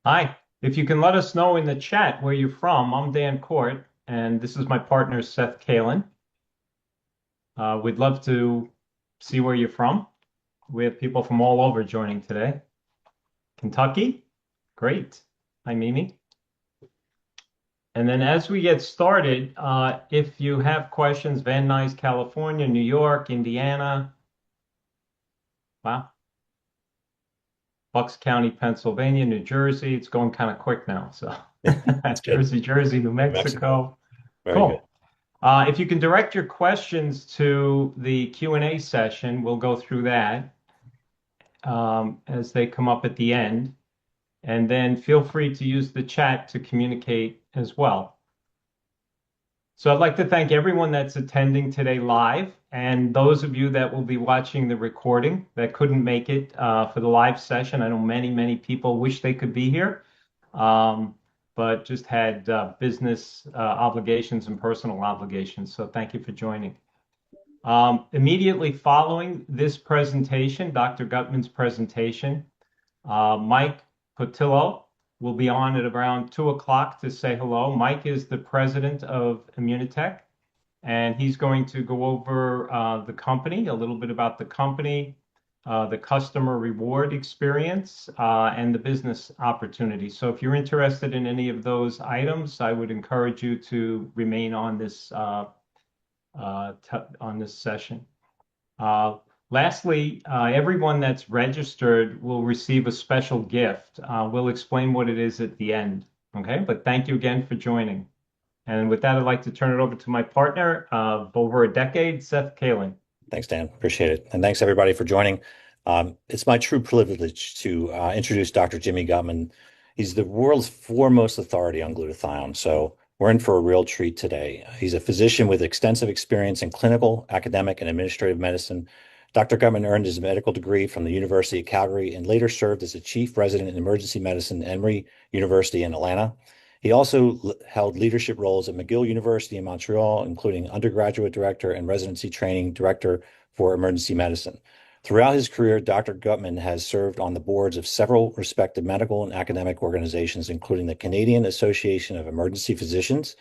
Hi. If you can let us know in the chat where you're from, I'm Dan Court, and this is my partner, Seth Kalin. We'd love to see where you're from. We have people from all over joining today. Kentucky? Great. Hi, Mimi. And then as we get started, if you have questions, Van Nuys, California, New York, Indiana, wow, Bucks County, Pennsylvania, New Jersey. It's going kind of quick now. So That's good. Jersey, New Mexico. Mexico. Very good. Cool. If you can direct your questions to the Q&A session, we'll go through that as they come up at the end. And then feel free to use the chat to communicate as well. So I'd like to thank everyone that's attending today live and those of you that will be watching the recording that couldn't make it for the live session. I know many people wish they could be here, um, but just had business obligations and personal obligations. So thank you for joining. Immediately following this presentation, Dr. Gutman's presentation, Mike Cotillo will be on at around 2 o'clock to say hello. Mike is the president of Immunotec, and he's going to go over the company, a little bit about the company, the customer reward experience, and the business opportunity. So if you're interested in any of those items, I would encourage you to remain on this session. Lastly, everyone that's registered will receive a special gift. We'll explain what it is at the end. Okay, but thank you again for joining. And with that, I'd like to turn it over to my partner of over a decade, Seth Kalin. Thanks, Dan. Appreciate it. And thanks, everybody, for joining. It's my true privilege to introduce Dr. Jimmy Gutman. He's the world's foremost authority on glutathione. So we're in for a real treat today. He's a physician with extensive experience in clinical, academic, and administrative medicine. Dr. Gutman earned his medical degree from the University of Calgary and later served as a chief resident in emergency medicine at Emory University in Atlanta. He also held leadership roles at McGill University in Montreal, including undergraduate director and residency training director for emergency medicine. Throughout his career, Dr. Gutman has served on the boards of several respected medical and academic organizations, including the Canadian Association of Emergency Physicians.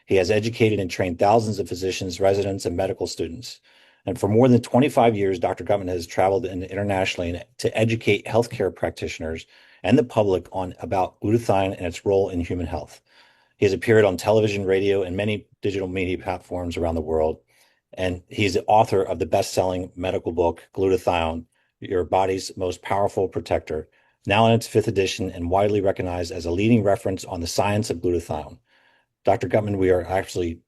He has educated and trained thousands of physicians, residents, and medical students. And for more than 25 years, Dr. Gutman has traveled internationally to educate healthcare practitioners and the public on about glutathione and its role in human health. He has appeared on television, radio, and many digital media platforms around the world. And he's the author of the best-selling medical book, Glutathione, Your Body's Most Powerful Protector, now in its fifth edition and widely recognized as a leading reference on the science of glutathione. Dr. Gutman, we are actually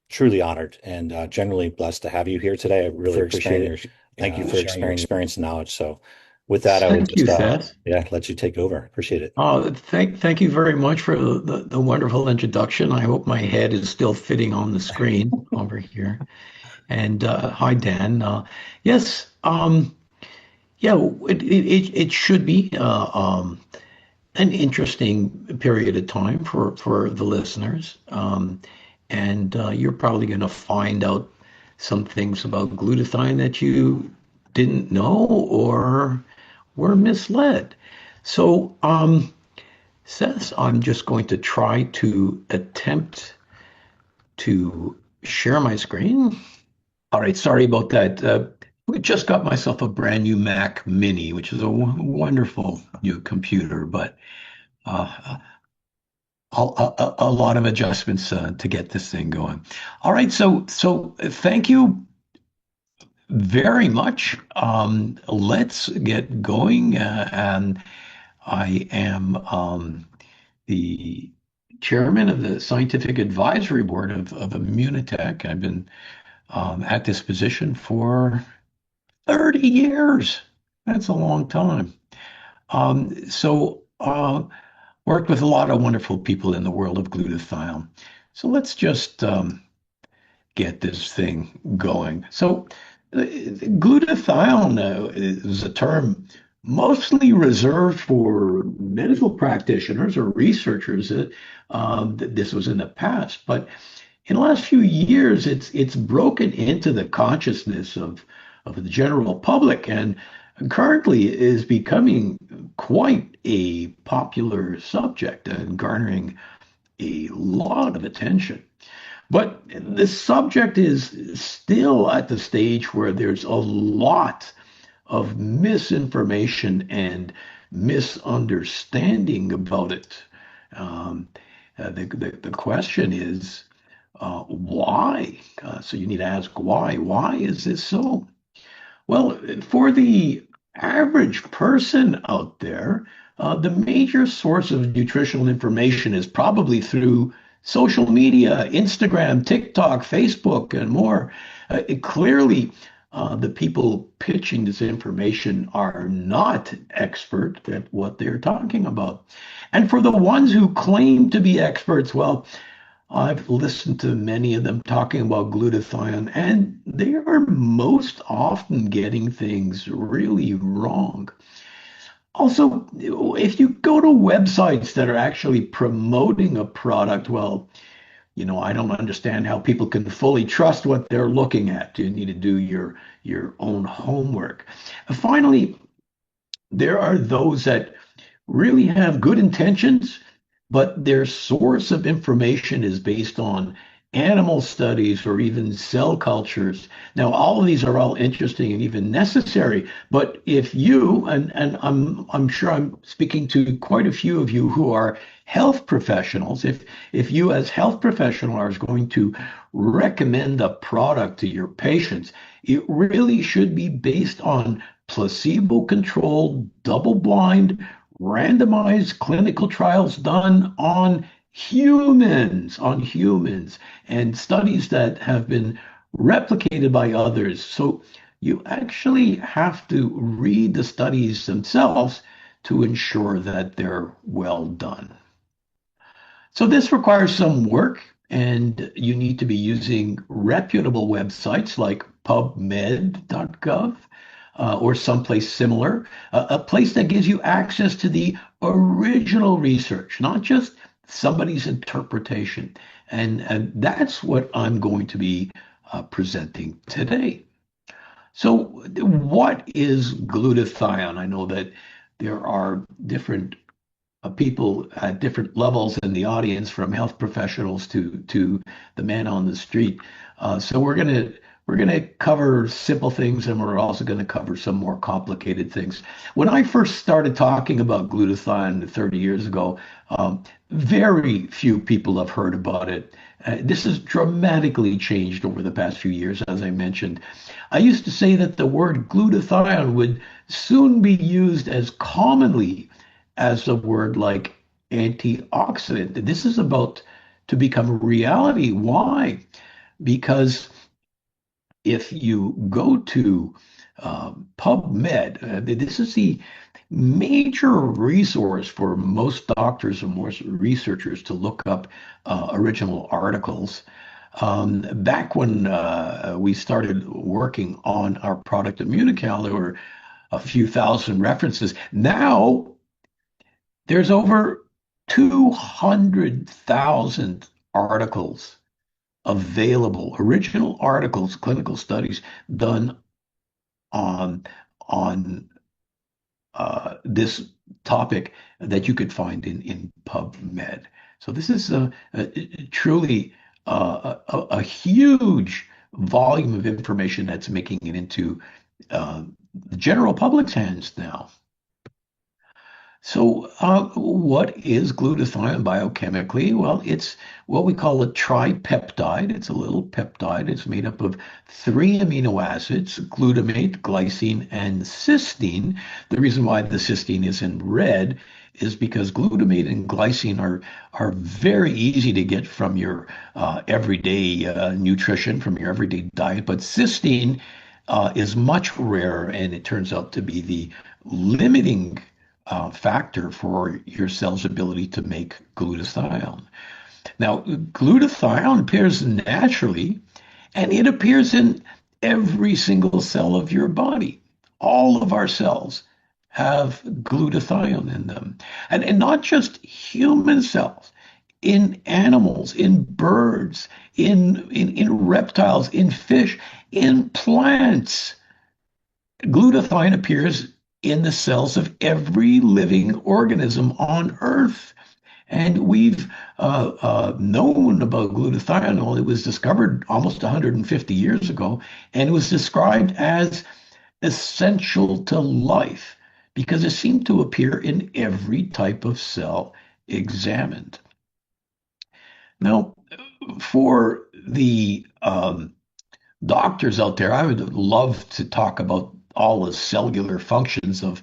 truly honored and genuinely blessed to have you here today. I really appreciate it. Thank you for sharing your experience and knowledge. So with that, I would Thank you, just Seth. let you take over. Appreciate it. Thank you very much for the wonderful introduction. I hope my head is still fitting on the screen over here. And hi, Dan. Yes, yeah, it should be an interesting period of time for the listeners. And you're probably going to find out some things about glutathione that you didn't know or were misled. So, Seth, I'm just going to try to attempt to share my screen. All right, sorry about that. We just got myself a brand new Mac Mini, which is a wonderful new computer, but uh, a lot of adjustments to get this thing going. All right, so thank you very much. Let's get going. And I am the chairman of the Scientific Advisory Board of Immunotec. I've been at this position for 30 years. That's a long time. Worked with a lot of wonderful people in the world of glutathione. So let's just get this thing going. So glutathione is a term mostly reserved for medical practitioners or researchers. This was in the past, but in the last few years, it's broken into the consciousness of the general public, and currently is becoming quite a popular subject and garnering a lot of attention. But the subject is still at the stage where there's a lot of misinformation and misunderstanding about it. Um, the question is why? So you need to ask why. Why is this so? Well, for the average person out there, the major source of nutritional information is probably through social media, Instagram, TikTok, Facebook, and more. Clearly, the people pitching this information are not expert at what they're talking about. And for the ones who claim to be experts, well, I've listened to many of them talking about glutathione, and they are most often getting things really wrong. Also, if you go to websites that are actually promoting a product, well, I don't understand how people can fully trust what they're looking at. You need to do your own homework. Finally, there are those that really have good intentions, but their source of information is based on animal studies or even cell cultures. Now, all of these are all interesting and even necessary, but if you, and I'm sure I'm speaking to quite a few of you who are health professionals, if you as health professional are going to recommend a product to your patients, it really should be based on placebo-controlled, double-blind, randomized clinical trials done on humans, and studies that have been replicated by others. So you actually have to read the studies themselves to ensure that they're well done. So this requires some work, and you need to be using reputable websites like pubmed.gov or someplace similar, a place that gives you access to the original research, not just somebody's interpretation. And that's what I'm going to be presenting today. So, what is glutathione? I know that there are different people at different levels in the audience, from health professionals to the man on the street. So we're gonna cover simple things, and we're also going to cover some more complicated things. When I first started talking about glutathione 30 years ago, very few people have heard about it. This has dramatically changed over the past few years, as I mentioned. I used to say that the word glutathione would soon be used as commonly as a word like antioxidant. This is about to become a reality. Why? Because if you go to PubMed, this is the major resource for most doctors and most researchers to look up original articles. Back when we started working on our product Immunocal, there were a few thousand references. Now there's over 200,000 articles available, original articles, clinical studies done on on this topic that you could find in PubMed. So this is truly a huge volume of information that's making it into the general public's hands now. So, what is glutathione biochemically? Well, it's what we call a tripeptide. It's a little peptide. It's made up of three amino acids: glutamate, glycine, and cysteine. The reason why the cysteine is in red is because glutamate and glycine are very easy to get from your everyday nutrition, from your everyday diet, but cysteine is much rarer, and it turns out to be the limiting factor for your cell's ability to make glutathione. Now, glutathione appears naturally, and it appears in every single cell of your body. All of our cells have glutathione in them. And not just human cells, in animals, in birds, in reptiles, in fish, in plants. Glutathione appears in the cells of every living organism on Earth. And we've known about glutathione. It was discovered almost 150 years ago, and it was described as essential to life because it seemed to appear in every type of cell examined. Now, for the doctors out there, I would love to talk about all the cellular functions of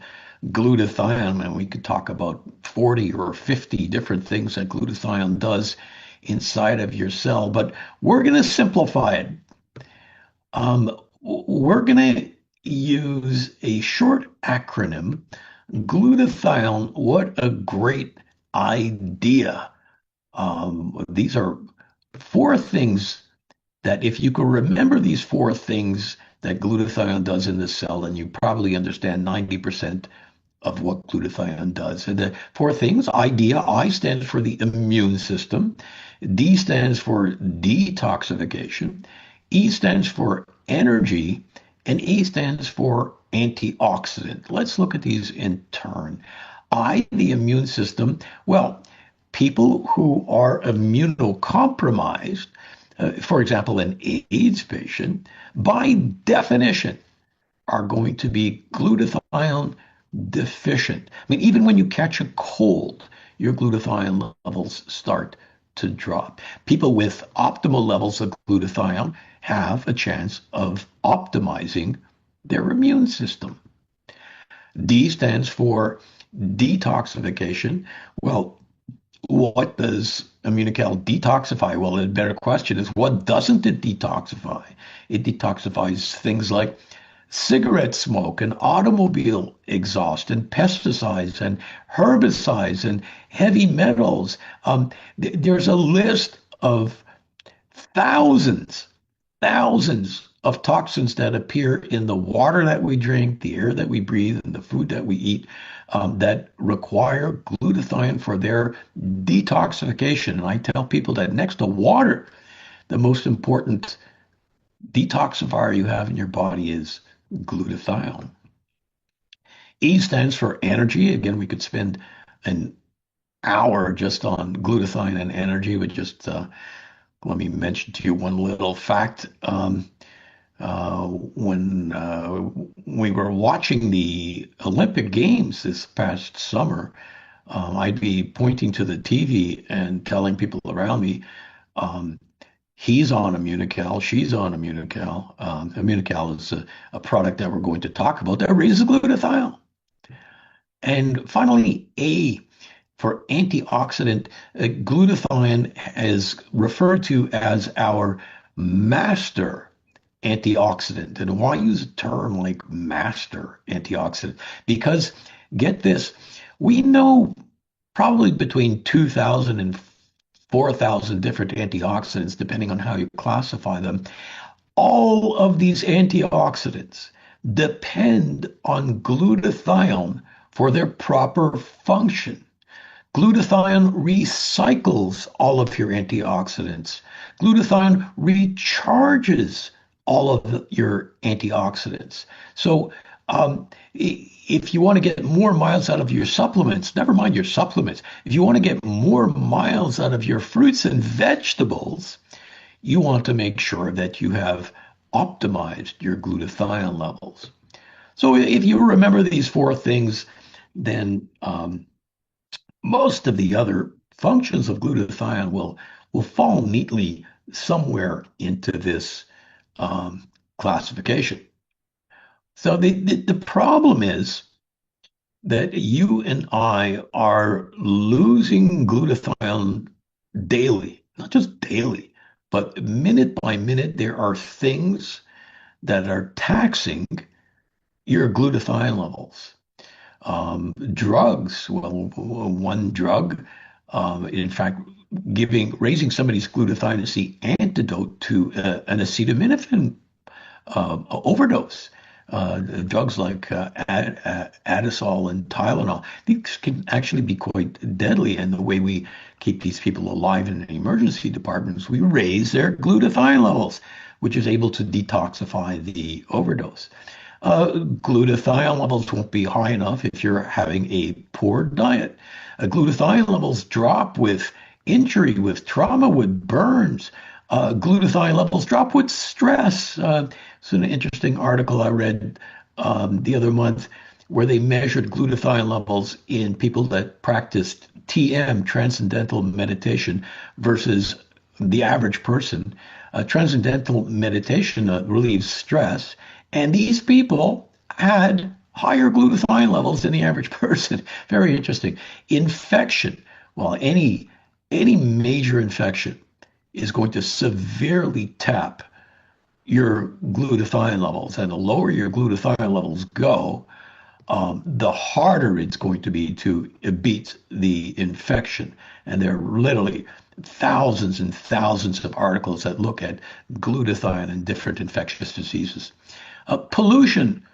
glutathione, and we could talk about 40 or 50 different things that glutathione does inside of your cell, but we're going to simplify it. We're going to use a short acronym, glutathione. What a great idea. These are four things that if you could remember these four things that glutathione does in the cell, then you probably understand 90% of what glutathione does. And the four things: idea, I stands for the immune system, D stands for detoxification, E stands for energy, and A stands for antioxidant. Let's look at these in turn. I, the immune system, well, people who are immunocompromised, for example, an AIDS patient, by definition, are going to be glutathione deficient. I mean, even when you catch a cold, your glutathione levels start to drop. People with optimal levels of glutathione have a chance of optimizing their immune system. D stands for detoxification. Well, what does Immunocal detoxify? Well, a better question is, what doesn't it detoxify? It detoxifies things like cigarette smoke and automobile exhaust and pesticides and herbicides and heavy metals. There's a list of thousands, thousands of toxins that appear in the water that we drink, the air that we breathe, and the food that we eat that require glutathione for their detoxification. And I tell people that next to water, the most important detoxifier you have in your body is glutathione. E stands for energy. Again, we could spend an hour just on glutathione and energy, but just let me mention to you one little fact. When we were watching the Olympic Games this past summer, I'd be pointing to the TV and telling people around me, he's on Immunocal, she's on Immunocal. Immunocal is a product that we're going to talk about that raises glutathione. And finally, A for antioxidant. Glutathione is referred to as our master antioxidant. And why use a term like master antioxidant? Because get this, we know probably between 2,000 and 4,000 different antioxidants, depending on how you classify them. All of these antioxidants depend on glutathione for their proper function. Glutathione recycles all of your antioxidants. Glutathione recharges all of your antioxidants. So if you want to get more miles out of your supplements, never mind your supplements, if you want to get more miles out of your fruits and vegetables, you want to make sure that you have optimized your glutathione levels. So if you remember these four things, then most of the other functions of glutathione will fall neatly somewhere into this classification. So the problem is that you and I are losing glutathione daily, not just daily, but minute by minute. There are things that are taxing your glutathione levels. Drugs, well, one drug, in fact, raising somebody's glutathione is the antidote to an acetaminophen overdose. Drugs like Adderall and Tylenol, these can actually be quite deadly. And the way we keep these people alive in emergency departments, we raise their glutathione levels, which is able to detoxify the overdose. Glutathione levels won't be high enough if you're having a poor diet. Glutathione levels drop with injury, with trauma, with burns. Glutathione levels drop with stress. It's an interesting article I read the other month where they measured glutathione levels in people that practiced TM, transcendental meditation, versus the average person. Transcendental meditation relieves stress, and these people had higher glutathione levels than the average person. Very interesting. Infection. Well, any major infection is going to severely tap your glutathione levels, and the lower your glutathione levels go, the harder it's going to be to beat the infection. And there are literally thousands and thousands of articles that look at glutathione and different infectious diseases. Pollution.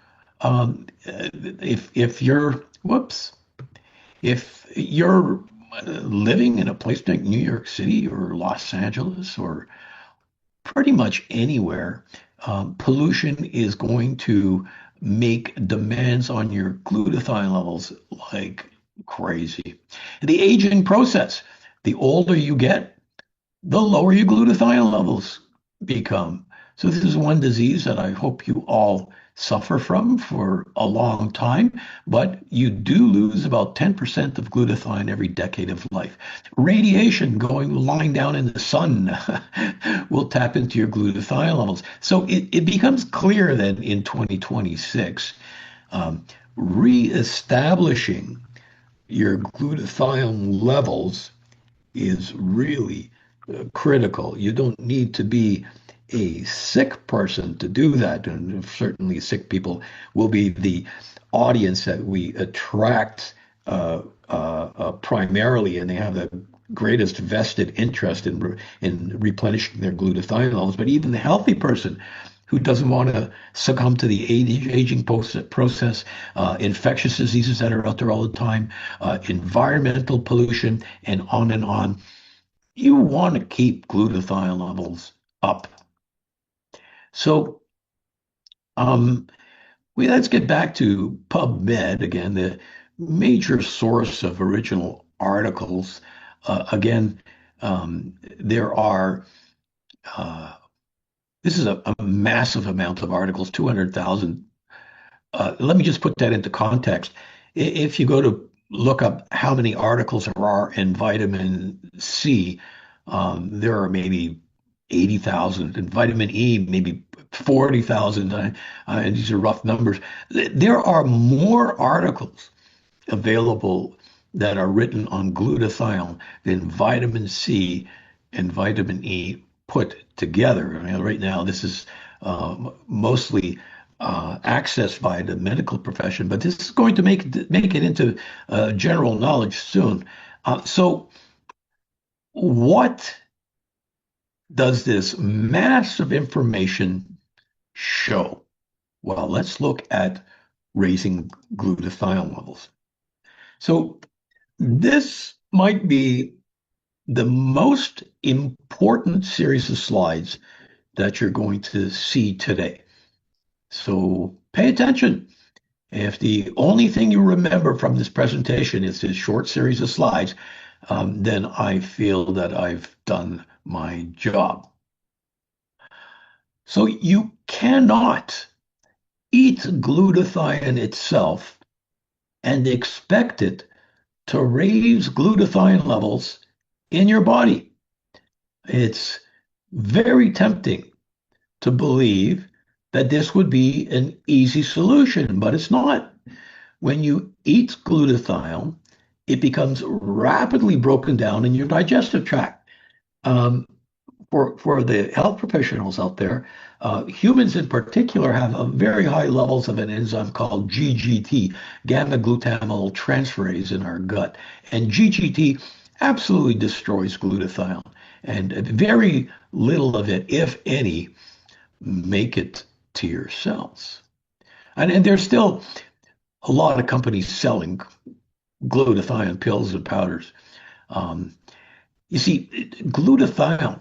If you're, whoops, if you're living in a place like New York City or Los Angeles or pretty much anywhere, pollution is going to make demands on your glutathione levels like crazy. The aging process, the older you get, the lower your glutathione levels become. So this is one disease that I hope you all suffer from for a long time, but you do lose about 10% of glutathione every decade of life. Radiation going lying down in the sun will tap into your glutathione levels. So it becomes clear that in 2026, reestablishing your glutathione levels is really critical. You don't need to be a sick person to do that. And certainly, sick people will be the audience that we attract primarily, and they have the greatest vested interest in replenishing their glutathione levels. But even the healthy person who doesn't want to succumb to the aging process, infectious diseases that are out there all the time, environmental pollution, and on and on. You want to keep glutathione levels up. So let's get back to PubMed again, the major source of original articles. Again, there are, this is a massive amount of articles, 200,000. Let me just put that into context. If you go to look up how many articles there are in vitamin C, there are maybe 80,000. In vitamin E, maybe 40,000. And these are rough numbers. There are more articles available that are written on glutathione than vitamin C and vitamin E put together. I mean, right now, this is mostly accessed by the medical profession, but this is going to make it into general knowledge soon. So, what does this mass of information show? Well, let's look at raising glutathione levels. So, this might be the most important series of slides that you're going to see today. So pay attention. If the only thing you remember from this presentation is this short series of slides, then I feel that I've done my job. So you cannot eat glutathione itself and expect it to raise glutathione levels in your body. It's very tempting to believe that this would be an easy solution, but it's not. When you eat glutathione, it becomes rapidly broken down in your digestive tract. For the health professionals out there, humans in particular have a very high levels of an enzyme called GGT, gamma glutamyl transferase in our gut. And GGT absolutely destroys glutathione. And very little of it, if any, make it to your cells. And there's still a lot of companies selling glutathione pills and powders. Um, you see, glutathione,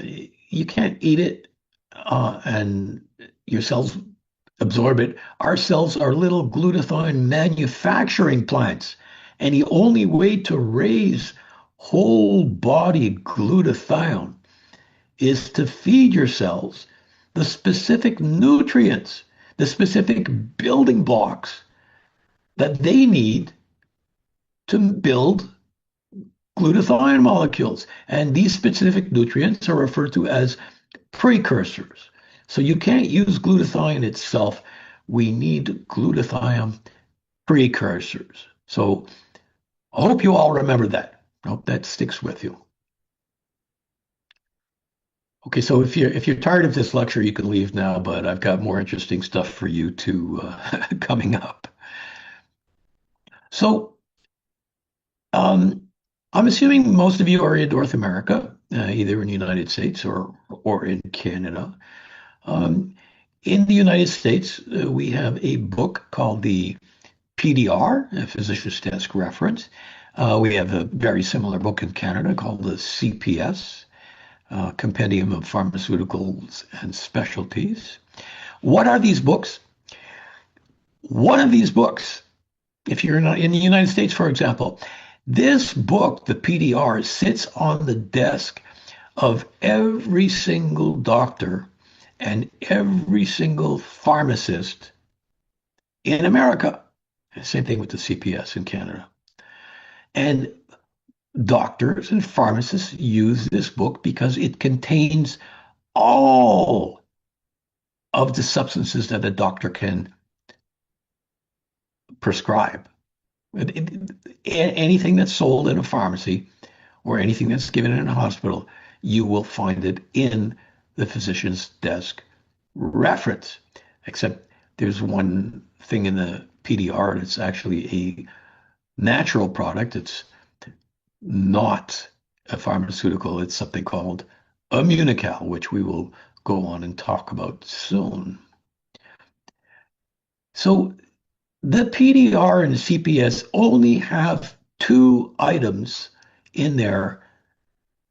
you can't eat it and your cells absorb it. Our cells are little glutathione manufacturing plants. And the only way to raise whole body glutathione is to feed your cells the specific nutrients, the specific building blocks that they need to build glutathione molecules. And these specific nutrients are referred to as precursors. So you can't use glutathione itself. We need glutathione precursors. So I hope you all remember that. I hope that sticks with you. Okay, so if you're tired of this lecture, you can leave now, but I've got more interesting stuff for you to coming up. So I'm assuming most of you are in North America, either in the United States or in Canada. Um, in the United States, we have a book called the PDR, a Physician's Desk Reference. We have a very similar book in Canada called the CPS, Compendium of Pharmaceuticals and Specialties. What are these books? One of these books, if you're in the United States, for example, this book, the PDR, sits on the desk of every single doctor and every single pharmacist in America. Same thing with the CPS in Canada. And doctors and pharmacists use this book because it contains all of the substances that a doctor can prescribe. Anything that's sold in a pharmacy or anything that's given in a hospital, you will find it in the physician's desk reference. Except there's one thing in the PDR that's actually a natural product. It's not a pharmaceutical. It's something called Immunocal, which we will go on and talk about soon. So the PDR and CPS only have two items in there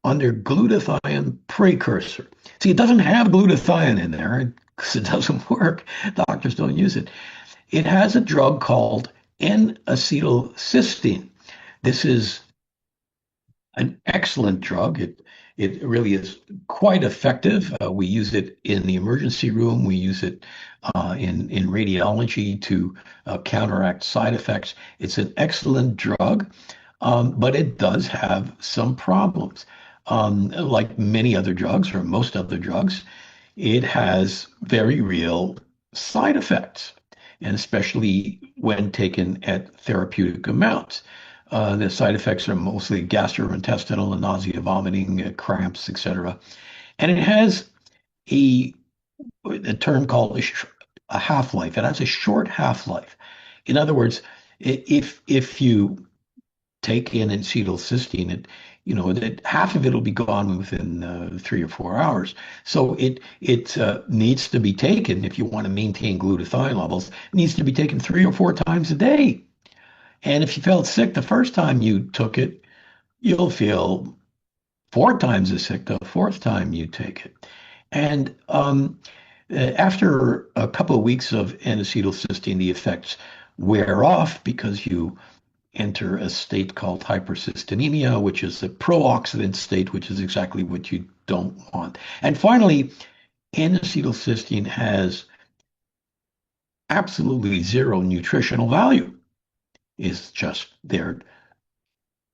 under glutathione precursor. See, it doesn't have glutathione in there because it doesn't work. Doctors don't use it. It has a drug called N-acetylcysteine. This is an excellent drug. It really is quite effective. We use it in the emergency room. We use it in radiology to counteract side effects. It's an excellent drug, but it does have some problems. Like many other drugs or most other drugs, it has very real side effects, and especially when taken at therapeutic amounts. The side effects are mostly gastrointestinal and nausea, vomiting, cramps, etc. And it has a, a term called a half-life. It has a short half-life. In other words, if you take in acetylcysteine, half of it will be gone within 3 or 4 hours. So it needs to be taken if you want to maintain glutathione levels. It needs to be taken 3 or 4 times a day. And if you felt sick the first time you took it, you'll feel 4 times as sick the fourth time you take it. And after a couple of weeks of N-acetylcysteine, the effects wear off because you enter a state called hypercystinemia, which is a pro-oxidant state, which is exactly what you don't want. And finally, N-acetylcysteine has absolutely zero nutritional value. It's just there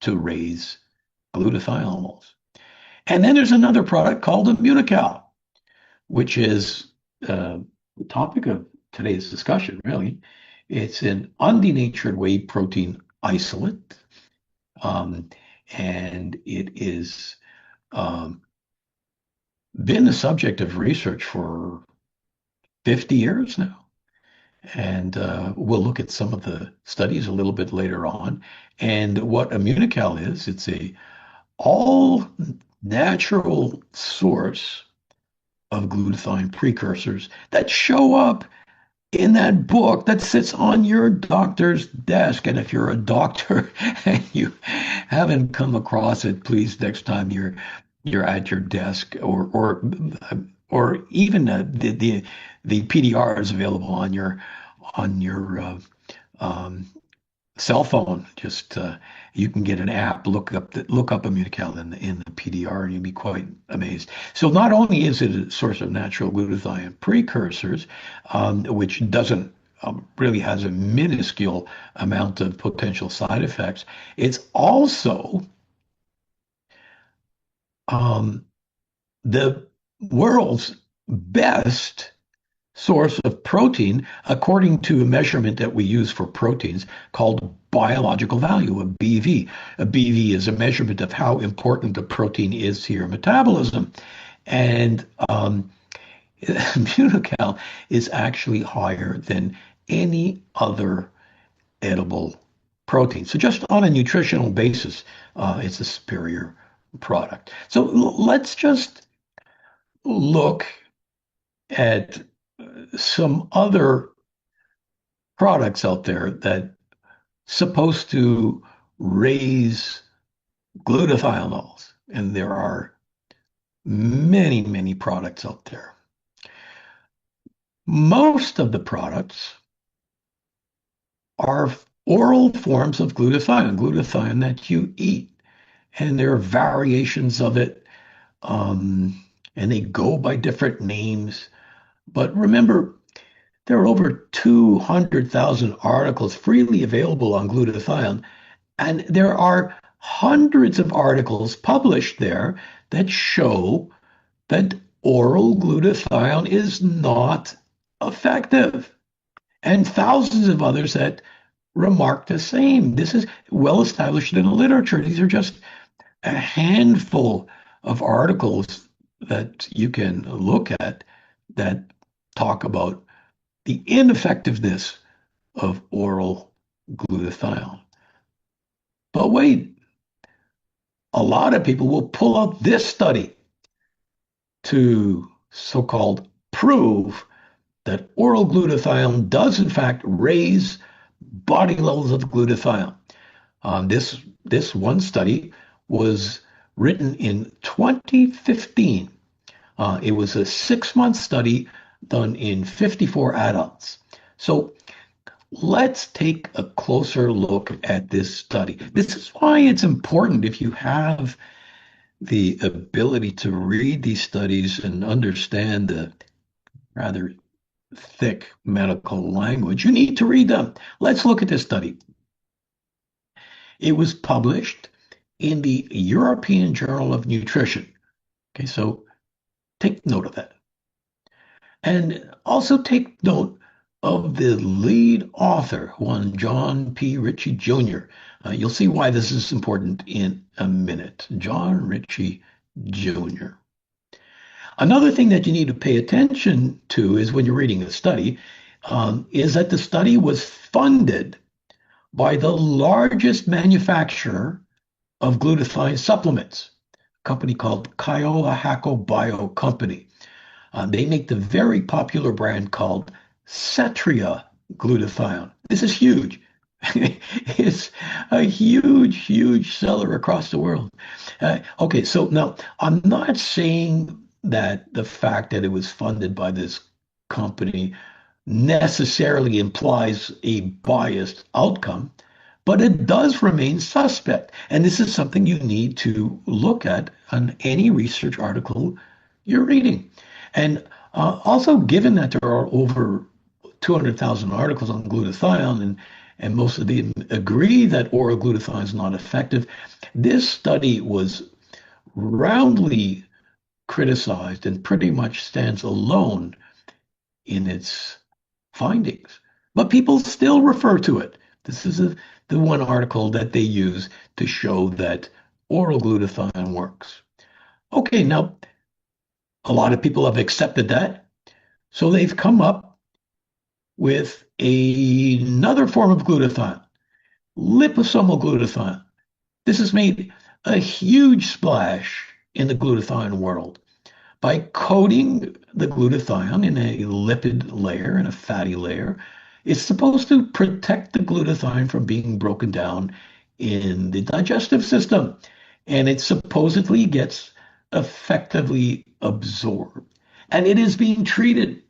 to raise glutathione levels. And then there's another product called Immunocal, which is the topic of today's discussion, really. It's an undenatured whey protein isolate, and it is been the subject of research for 50 years now. And we'll look at some of the studies a little bit later on. And what Immunocal is, it's a all natural source of glutathione precursors that show up in that book that sits on your doctor's desk. And if you're a doctor and you haven't come across it, please next time you're at your desk or or even the PDR is available on your um, cell phone. Just you can get an app, look up Immunocal in the PDR, and you'll be quite amazed. So not only is it a source of natural glutathione precursors, which doesn't really has a minuscule amount of potential side effects, it's also um, the world's best source of protein according to a measurement that we use for proteins called biological value, a BV. A BV is a measurement of how important the protein is to your metabolism. And Immunocal is actually higher than any other edible protein. So just on a nutritional basis, it's a superior product. So let's just look at some other products out there that supposed to raise glutathione's, and there are many, many products out there. Most of the products are oral forms of glutathione that you eat, and there are variations of it, and they go by different names. But remember, there are over 200,000 articles freely available on glutathione. And there are hundreds of articles published there that show that oral glutathione is not effective, and thousands of others that remark the same. This is well established in the literature. These are just a handful of articles that you can look at that talk about the ineffectiveness of oral glutathione. But wait, a lot of people will pull out this study to so-called prove that oral glutathione does in fact raise body levels of glutathione. This one study was written in 2015. It was a 6-month study done in 54 adults. So let's take a closer look at this study. This is why it's important, if you have the ability to read these studies and understand the rather thick medical language, you need to read them. Let's look at this study. It was published in the European Journal of Nutrition. Okay, so take note of that. And also take note of the lead author, one John P. Ritchie Jr. You'll see why this is important in a minute. John Ritchie Jr. Another thing that you need to pay attention to is when you're reading a study, is that the study was funded by the largest manufacturer of glutathione supplements, a company called Kyowa Bio Company. They make the very popular brand called Cetria glutathione. This is huge. It's a huge, huge seller across the world. Okay, so now I'm not saying that the fact that it was funded by this company necessarily implies a biased outcome, but it does remain suspect. And this is something you need to look at on any research article you're reading. And also, given that there are over 200,000 articles on glutathione, and most of them agree that oral glutathione is not effective, this study was roundly criticized and pretty much stands alone in its findings. But people still refer to it. This is the one article that they use to show that oral glutathione works. Okay, now a lot of people have accepted that. So they've come up with another form of glutathione, liposomal glutathione. This has made a huge splash in the glutathione world by coating the glutathione in a lipid layer and a fatty layer. It's supposed to protect the glutathione from being broken down in the digestive system, and it supposedly gets effectively absorbed. And it is being treated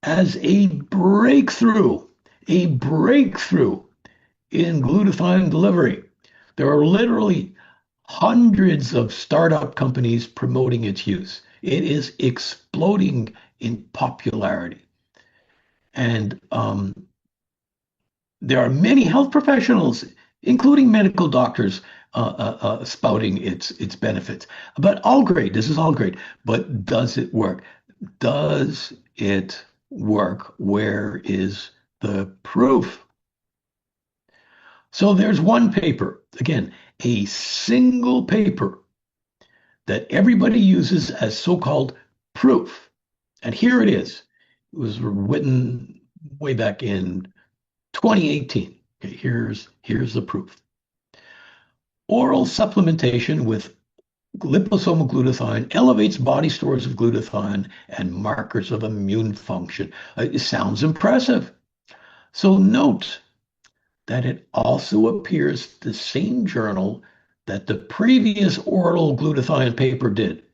as a breakthrough in glutathione delivery. There are literally hundreds of startup companies promoting its use. It is exploding in popularity. And there are many health professionals, including medical doctors, spouting its benefits. But all great. This is all great. But does it work? Does it work? Where is the proof? So there's one paper, again, a single paper that everybody uses as so-called proof. And here it is. It was written way back in 2018. Okay, here's the proof. Oral supplementation with liposomal glutathione elevates body stores of glutathione and markers of immune function. It sounds impressive. So note that it also appears the same journal that the previous oral glutathione paper did.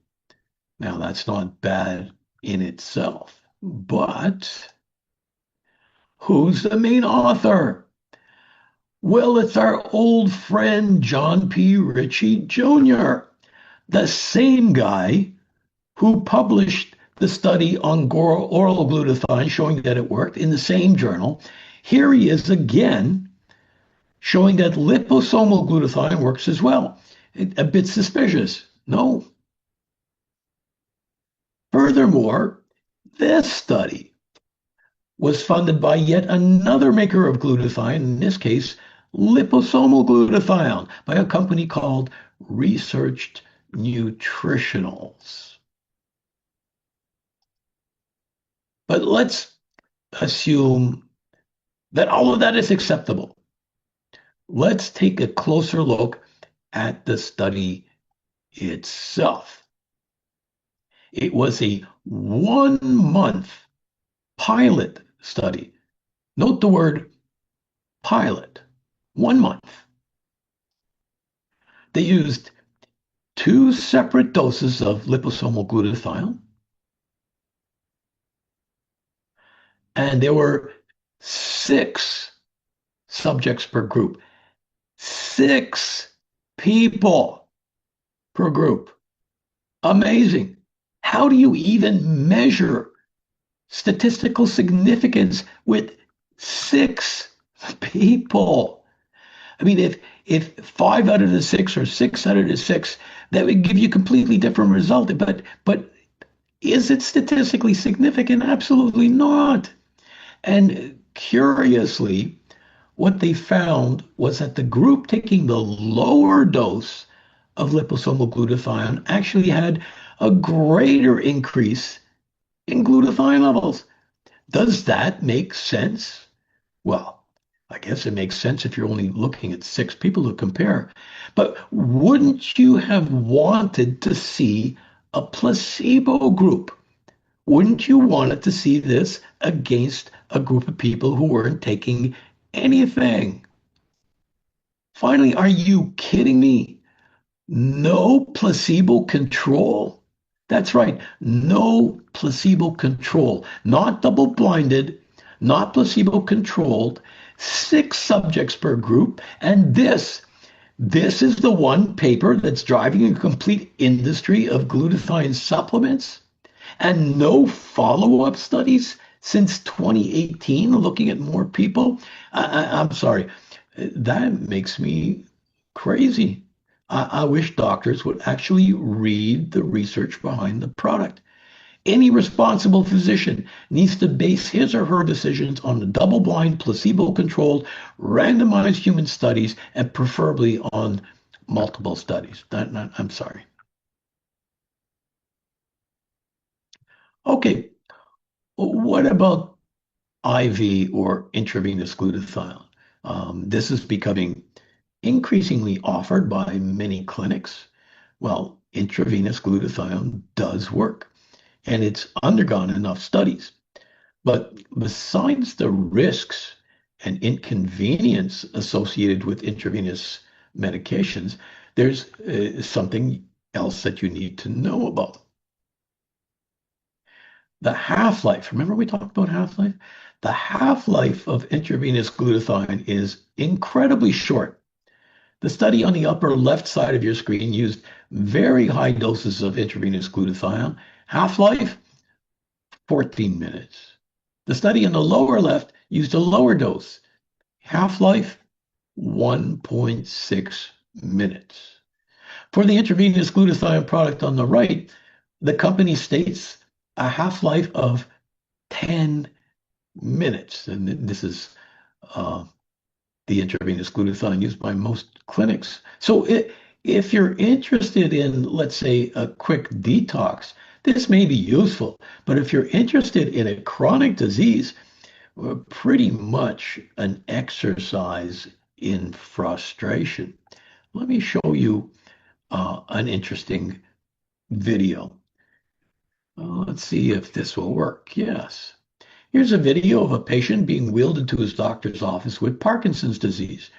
Now, that's not bad in itself, but who's the main author? Well, it's our old friend John P. Ritchie Jr., the same guy who published the study on oral glutathione showing that it worked in the same journal. Here he is again showing that liposomal glutathione works as well. A bit suspicious, no? Furthermore, this study was funded by yet another maker of glutathione, in this case, liposomal glutathione, by a company called Researched Nutritionals. But let's assume that all of that is acceptable. Let's take a closer look at the study itself. It was a 1-month pilot study. Note the word pilot. 1 month. They used 2 separate doses of liposomal glutathione, and there were 6 subjects per group. 6 people per group. Amazing. How do you even measure statistical significance with 6 people? I mean, if 5 out of the 6 or 6 out of the 6, that would give you a completely different result. But is it statistically significant? Absolutely not. And curiously, what they found was that the group taking the lower dose of liposomal glutathione actually had a greater increase in glutathione levels. Does that make sense? Well, I guess it makes sense if you're only looking at 6 people to compare. But wouldn't you have wanted to see a placebo group? Wouldn't you want to see this against a group of people who weren't taking anything? Finally, are you kidding me? No placebo control. That's right, no placebo control. Not double blinded, not placebo controlled. 6 subjects per group. And this is the one paper that's driving a complete industry of glutathione supplements. And no follow-up studies since 2018 looking at more people. I'm sorry, that makes me crazy. I wish doctors would actually read the research behind the product. Any responsible physician needs to base his or her decisions on the double-blind, placebo-controlled, randomized human studies, and preferably on multiple studies. I'm sorry. Okay, what about IV or intravenous glutathione? This is becoming increasingly offered by many clinics. Well, intravenous glutathione does work, and it's undergone enough studies. But besides the risks and inconvenience associated with intravenous medications, there's something else that you need to know about. The half-life, remember we talked about half-life? The half-life of intravenous glutathione is incredibly short. The study on the upper left side of your screen used very high doses of intravenous glutathione. Half-life, 14 minutes. The study on the lower left used a lower dose. Half-life, 1.6 minutes. For the intravenous glutathione product on the right, the company states a half-life of 10 minutes. And this is uh, the intravenous glutathione used by most clinics. So if you're interested in, let's say, a quick detox, this may be useful. But if you're interested in a chronic disease, pretty much an exercise in frustration. Let me show you an interesting video. Let's see if this will work. Yes. Here's a video of a patient being wheeled into his doctor's office with Parkinson's disease.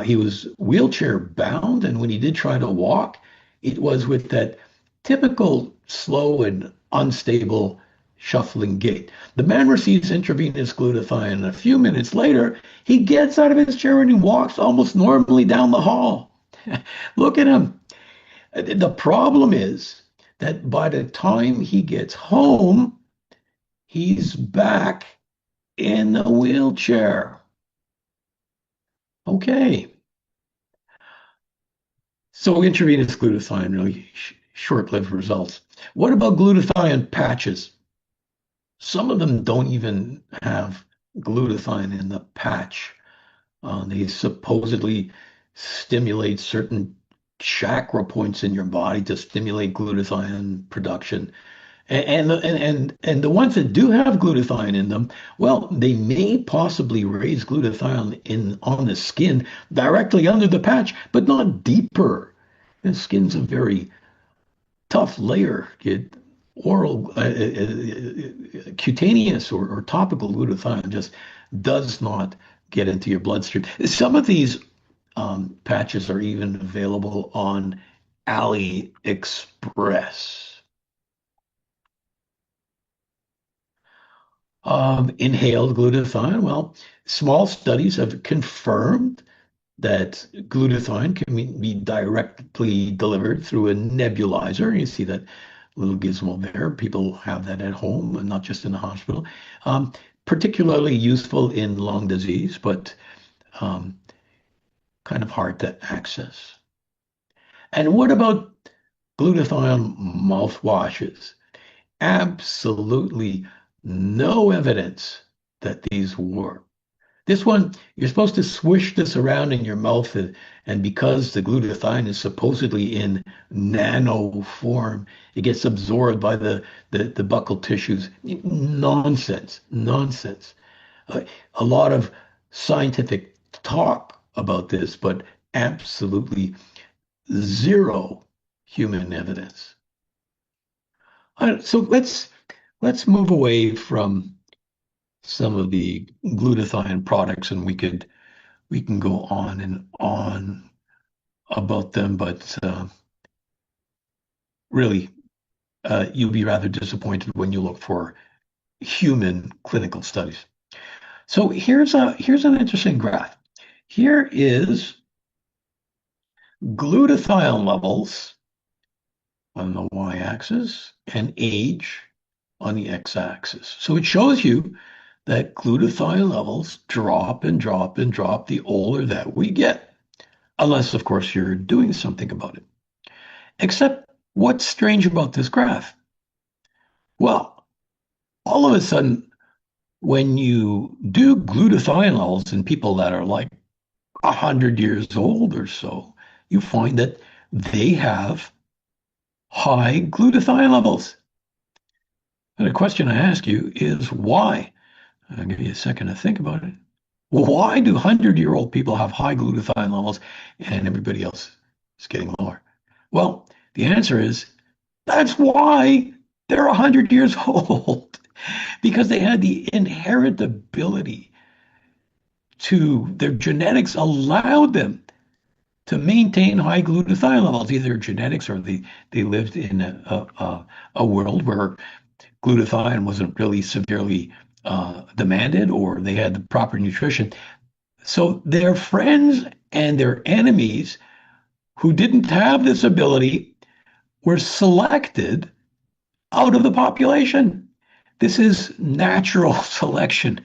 He was wheelchair bound, and when he did try to walk, it was with that typical slow and unstable shuffling gait. The man receives intravenous glutathione, and a few minutes later, he gets out of his chair and he walks almost normally down the hall. Look at him. The problem is that by the time he gets home, he's back in the wheelchair. Okay. So intravenous glutathione, really short-lived results. What about glutathione patches? Some of them don't even have glutathione in the patch. They supposedly stimulate certain chakra points in your body to stimulate glutathione production. And the ones that do have glutathione in them, well, they may possibly raise glutathione in on the skin directly under the patch, but not deeper. The skin's a very tough layer. Oral, cutaneous or topical glutathione just does not get into your bloodstream. Some of these patches are even available on AliExpress. Inhaled glutathione. Well, small studies have confirmed that glutathione can be directly delivered through a nebulizer. You see that little gizmo there. People have that at home and not just in the hospital. Um, Particularly useful in lung disease, but um, kind of hard to access. And what about glutathione mouthwashes? Absolutely no evidence that these work. This one, you're supposed to swish this around in your mouth, and because the glutathione is supposedly in nano form, it gets absorbed by the buccal tissues. Nonsense, nonsense. A lot of scientific talk about this, but absolutely zero human evidence. So let's move away from some of the glutathione products, and we can go on and on about them, but really, you'll be rather disappointed when you look for human clinical studies. So here's an interesting graph. Here is glutathione levels on the y-axis and age on the x-axis. So it shows you that glutathione levels drop and drop and drop the older that we get, unless, of course, you're doing something about it. Except what's strange about this graph? Well, all of a sudden, when you do glutathione levels in people that are like 100 years old or so, you find that they have high glutathione levels. And the question I ask you is why? I'll give you a second to think about it. Why do 100-year-old people have high glutathione levels and everybody else is getting lower? Well, the answer is that's why they're 100 years old, because they had the inherent ability their genetics allowed them to maintain high glutathione levels. Either genetics or they lived in a world where glutathione wasn't really severely demanded, or they had the proper nutrition. So their friends and their enemies who didn't have this ability were selected out of the population. This is natural selection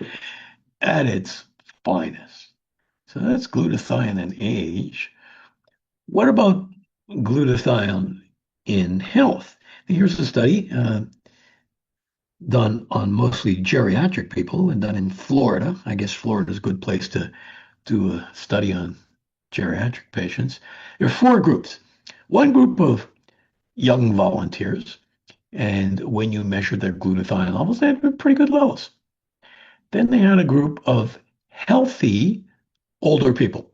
at its finest. So that's glutathione in age. What about glutathione in health? Here's a study done on mostly geriatric people and done in Florida. I guess Florida is a good place to do a study on geriatric patients. There are four groups. One group of young volunteers, and when you measured their glutathione levels, they had pretty good levels. Then they had a group of healthy older people.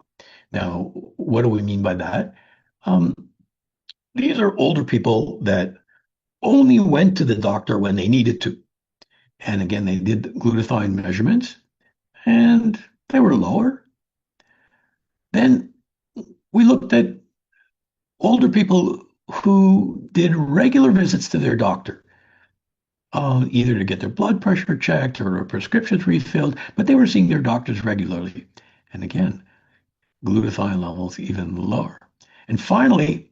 Now, what do we mean by that? Um, these are older people that only went to the doctor when they needed to. And again, they did glutathione measurements and they were lower. Then we looked at older people who did regular visits to their doctor, either to get their blood pressure checked or prescriptions refilled, but they were seeing their doctors regularly. And again, glutathione levels even lower. And finally,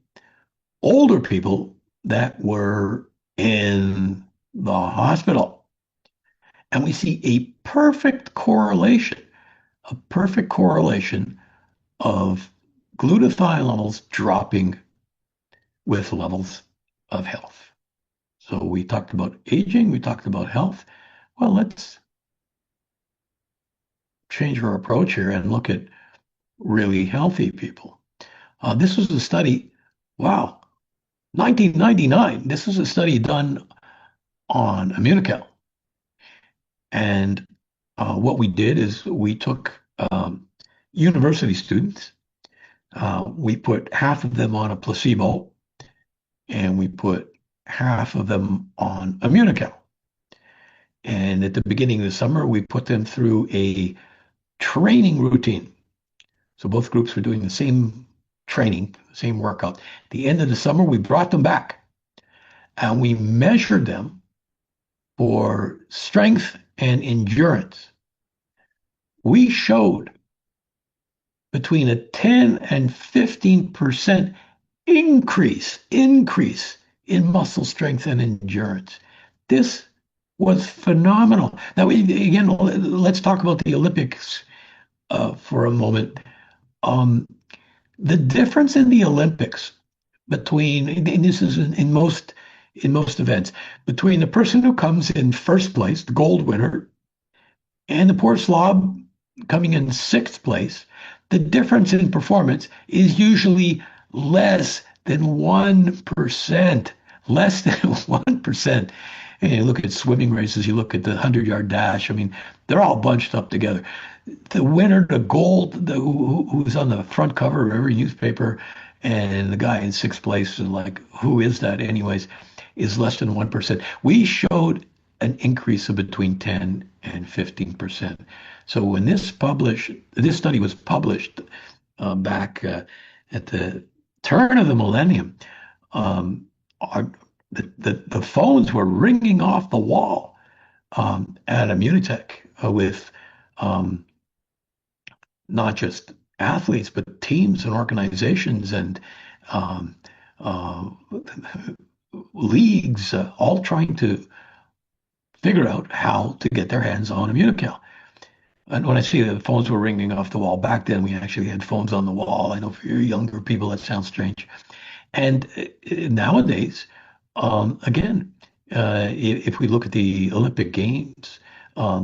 older people that were in the hospital. And we see a perfect correlation of glutathione levels dropping with levels of health. So we talked about aging, we talked about health. Well, let's change our approach here and look at really healthy people. This was a study, wow, 1999. This was a study done on Immunocal. And what we did is we took university students, we put half of them on a placebo, and we put half of them on Immunocal. And at the beginning of the summer, we put them through a training routine. So both groups were doing the same training, same workout. At the end of the summer, we brought them back and we measured them for strength and endurance. We showed between a 10 and 15% increase in muscle strength and endurance. This was phenomenal. Now, again, let's talk about the Olympics for a moment. Um, the difference in the Olympics between, and this is in most events, between the person who comes in first place, the gold winner, and the poor slob coming in sixth place, the difference in performance is usually less than 1%. Less than 1%. And you look at swimming races, you look at the 100-yard dash. I mean, they're all bunched up together. The winner, the gold, who's on the front cover of every newspaper, and the guy in sixth place, and like, who is that anyways, is less than 1%. We showed an increase of between 10 and 15%. So when this study was published back at the turn of the millennium, our, the phones were ringing off the wall at Immunotec with not just athletes, but teams and organizations and um, uh, leagues, all trying to figure out how to get their hands on Immunocal. And when I say the phones were ringing off the wall, back then we actually had phones on the wall. I know for your younger people that sounds strange. And nowadays, again, if we look at the Olympic Games,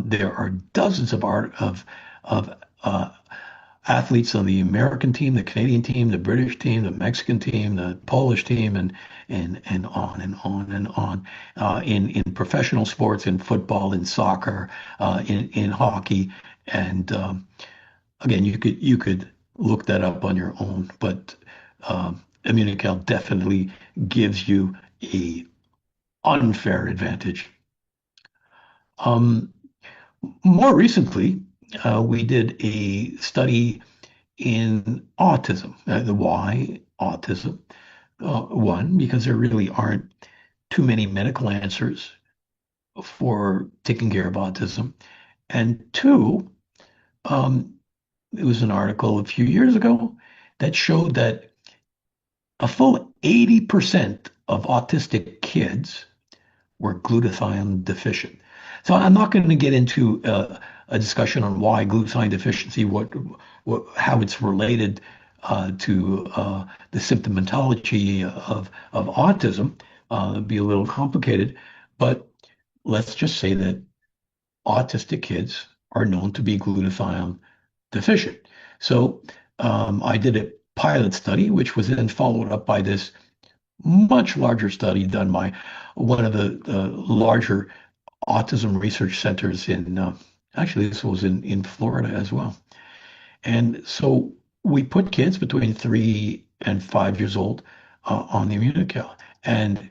there are dozens of athletes on the American team, the Canadian team, the British team, the Mexican team, the Polish team, and on and on and on. In professional sports, in football, in soccer, in hockey, and again, you could look that up on your own, but Immunocal definitely gives you a unfair advantage. Um, More recently, we did a study in autism. The why autism? One, because there really aren't too many medical answers for taking care of autism. And two, um, it was an article a few years ago that showed that a full 80% of autistic kids were glutathione deficient. So I'm not going to get into a discussion on why glutathione deficiency, how it's related to the symptomatology of autism. It'd be a little complicated, but let's just say that autistic kids are known to be glutathione deficient. So I did a pilot study, which was then followed up by this much larger study done by one of the larger autism research centers actually, this was in Florida as well. And so we put kids between 3 and 5 years old on the Immunocal. And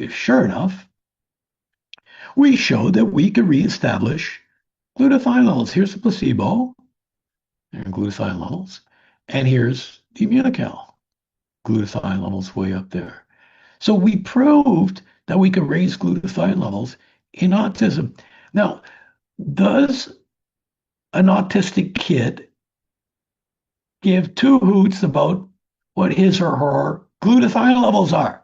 sure enough, we showed that we could reestablish glutathione levels. Here's the placebo, and glutathione levels. And here's the Immunocal, glutathione levels way up there. So we proved that we could raise glutathione levels in autism. Now, does an autistic kid give two hoots about what his or her glutathione levels are?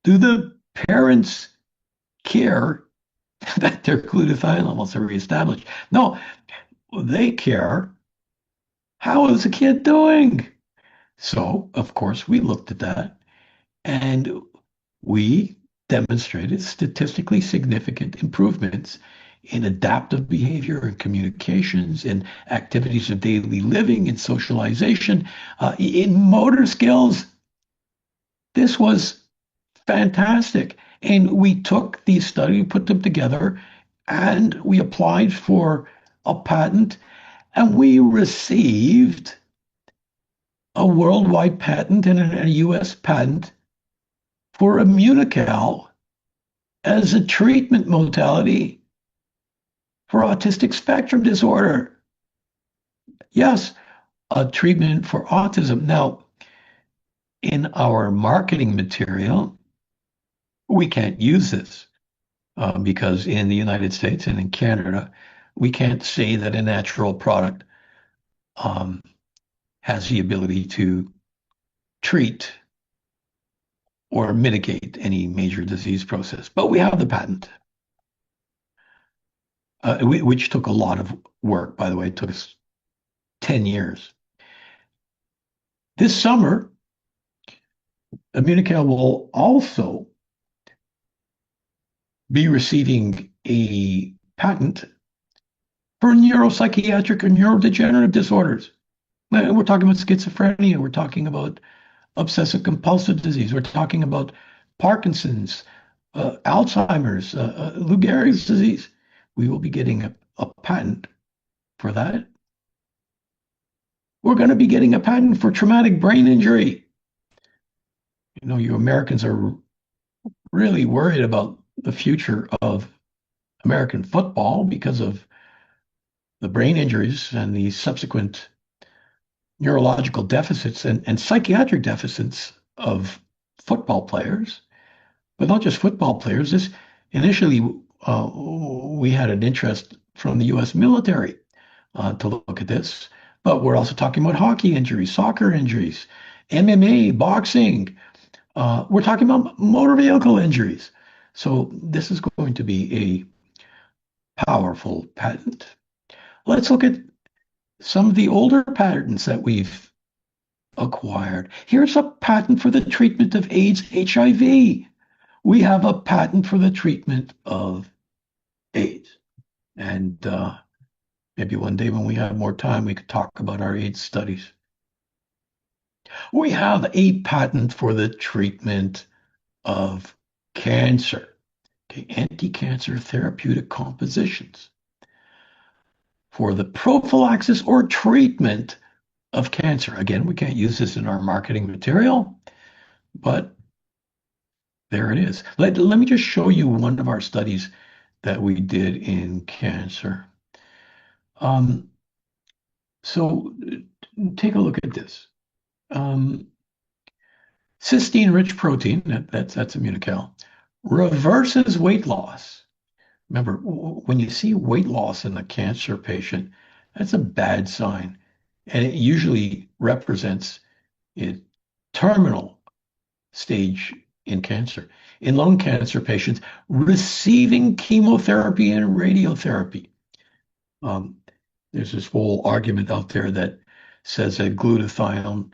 Do the parents care that their glutathione levels are reestablished? No, they care. How is the kid doing? So, of course, we looked at that and we demonstrated statistically significant improvements in adaptive behavior and communications, in activities of daily living, in socialization, in motor skills. This was fantastic. And we took these studies, put them together, and we applied for a patent, and we received a worldwide patent and a US patent for Immunocal as a treatment modality for autistic spectrum disorder. Yes, a treatment for autism. Now, in our marketing material, we can't use this because in the United States and in Canada, we can't say that a natural product has the ability to treat or mitigate any major disease process. But we have the patent, which took a lot of work, by the way. It took us 10 years. This summer, Immunocal will also be receiving a patent for neuropsychiatric or neurodegenerative disorders. We're talking about schizophrenia. We're talking about obsessive compulsive disease. We're talking about Parkinson's, Alzheimer's, Lou Gehrig's disease. We will be getting a patent for that. We're going to be getting a patent for traumatic brain injury. You know, you Americans are really worried about the future of American football because of the brain injuries and the subsequent neurological deficits and psychiatric deficits of football players, but not just football players. This initially, we had an interest from the U.S. military to look at this, but we're also talking about hockey injuries, soccer injuries, MMA, boxing. We're talking about motor vehicle injuries. So this is going to be a powerful patent. Let's look at some of the older patents that we've acquired. Here's a patent for the treatment of AIDS, HIV. We have a patent for the treatment of AIDS. And maybe one day when we have more time, we could talk about our AIDS studies. We have a patent for the treatment of cancer, okay, anti-cancer therapeutic compositions for the prophylaxis or treatment of cancer. Again, we can't use this in our marketing material, but there it is. Let me just show you one of our studies that we did in cancer. So take a look at this. Cysteine-rich protein, that's Immunocal, reverses weight loss Remember, when you see weight loss in a cancer patient, that's a bad sign. And it usually represents a terminal stage in cancer. In lung cancer patients receiving chemotherapy and radiotherapy, um, there's this whole argument out there that says that glutathione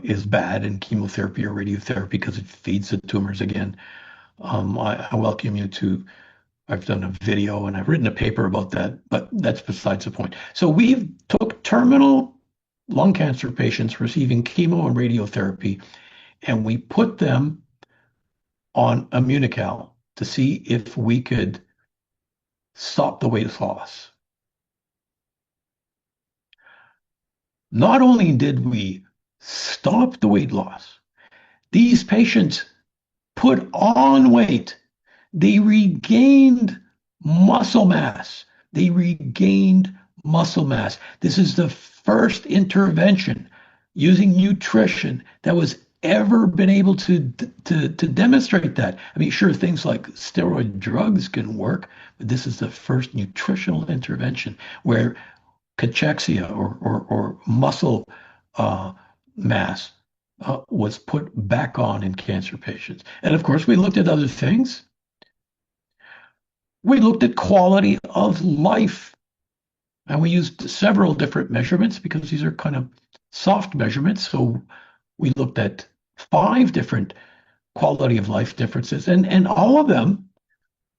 is bad in chemotherapy or radiotherapy because it feeds the tumors again. I welcome you to I've done a video and I've written a paper about that, but that's besides the point. So we took terminal lung cancer patients receiving chemo and radiotherapy, and we put them on Immunocal to see if we could stop the weight loss. Not only did we stop the weight loss, these patients put on weight. They regained muscle mass. They regained muscle mass. This is the first intervention using nutrition that was ever been able to demonstrate that. I mean, sure, things like steroid drugs can work, but this is the first nutritional intervention where cachexia or muscle uh, mass was put back on in cancer patients. And of course, we looked at other things. We looked at quality of life, and we used several different measurements because these are kind of soft measurements. So we looked at 5 different quality of life differences, and all of them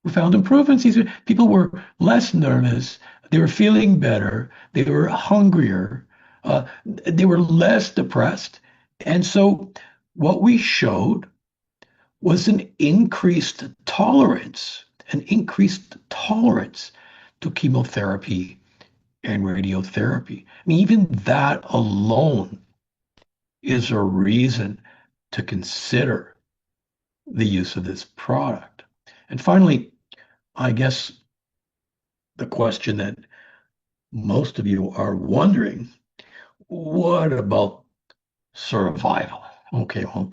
we found improvements. These people were less nervous, they were feeling better, they were hungrier, they were less depressed. And so what we showed was an increased tolerance to chemotherapy and radiotherapy. I mean, even that alone is a reason to consider the use of this product. And finally, I guess the question that most of you are wondering, what about survival? Okay, well,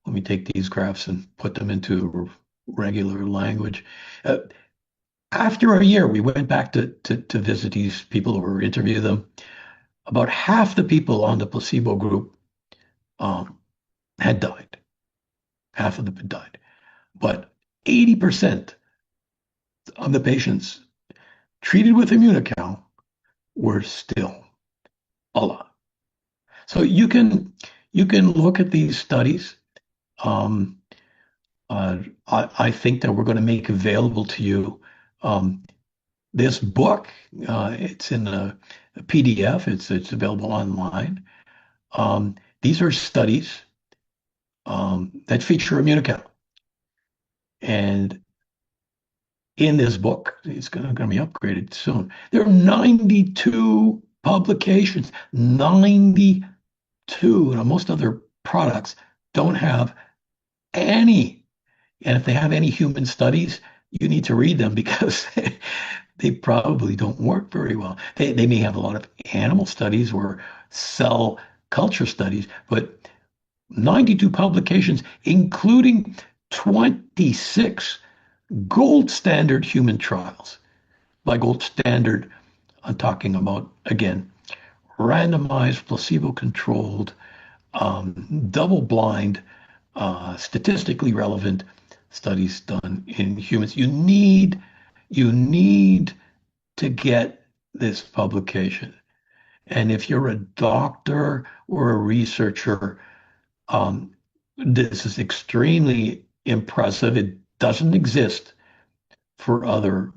let me take these graphs and put them into regular language. Uh, After a year, we went back to visit these people or interview them. About half the people on the placebo group um, had died. Half of them had died. But 80% of the patients treated with Immunocal were still alive. So you can look at these studies. Um, I think that we're going to make available to you um, this book. It's in a PDF. It's available online. These are studies that feature Immunocal, and in this book, it's going to be upgraded soon. There are 92 publications. 92. Now, most other products don't have any. And if they have any human studies, you need to read them because they probably don't work very well. They may have a lot of animal studies or cell culture studies, but 92 publications, including 26 gold standard human trials. By gold standard, I'm talking about, again, randomized, placebo controlled, double blind, statistically relevant studies done in humans. You need to get this publication. And if you're a doctor or a researcher, um, this is extremely impressive. It doesn't exist for other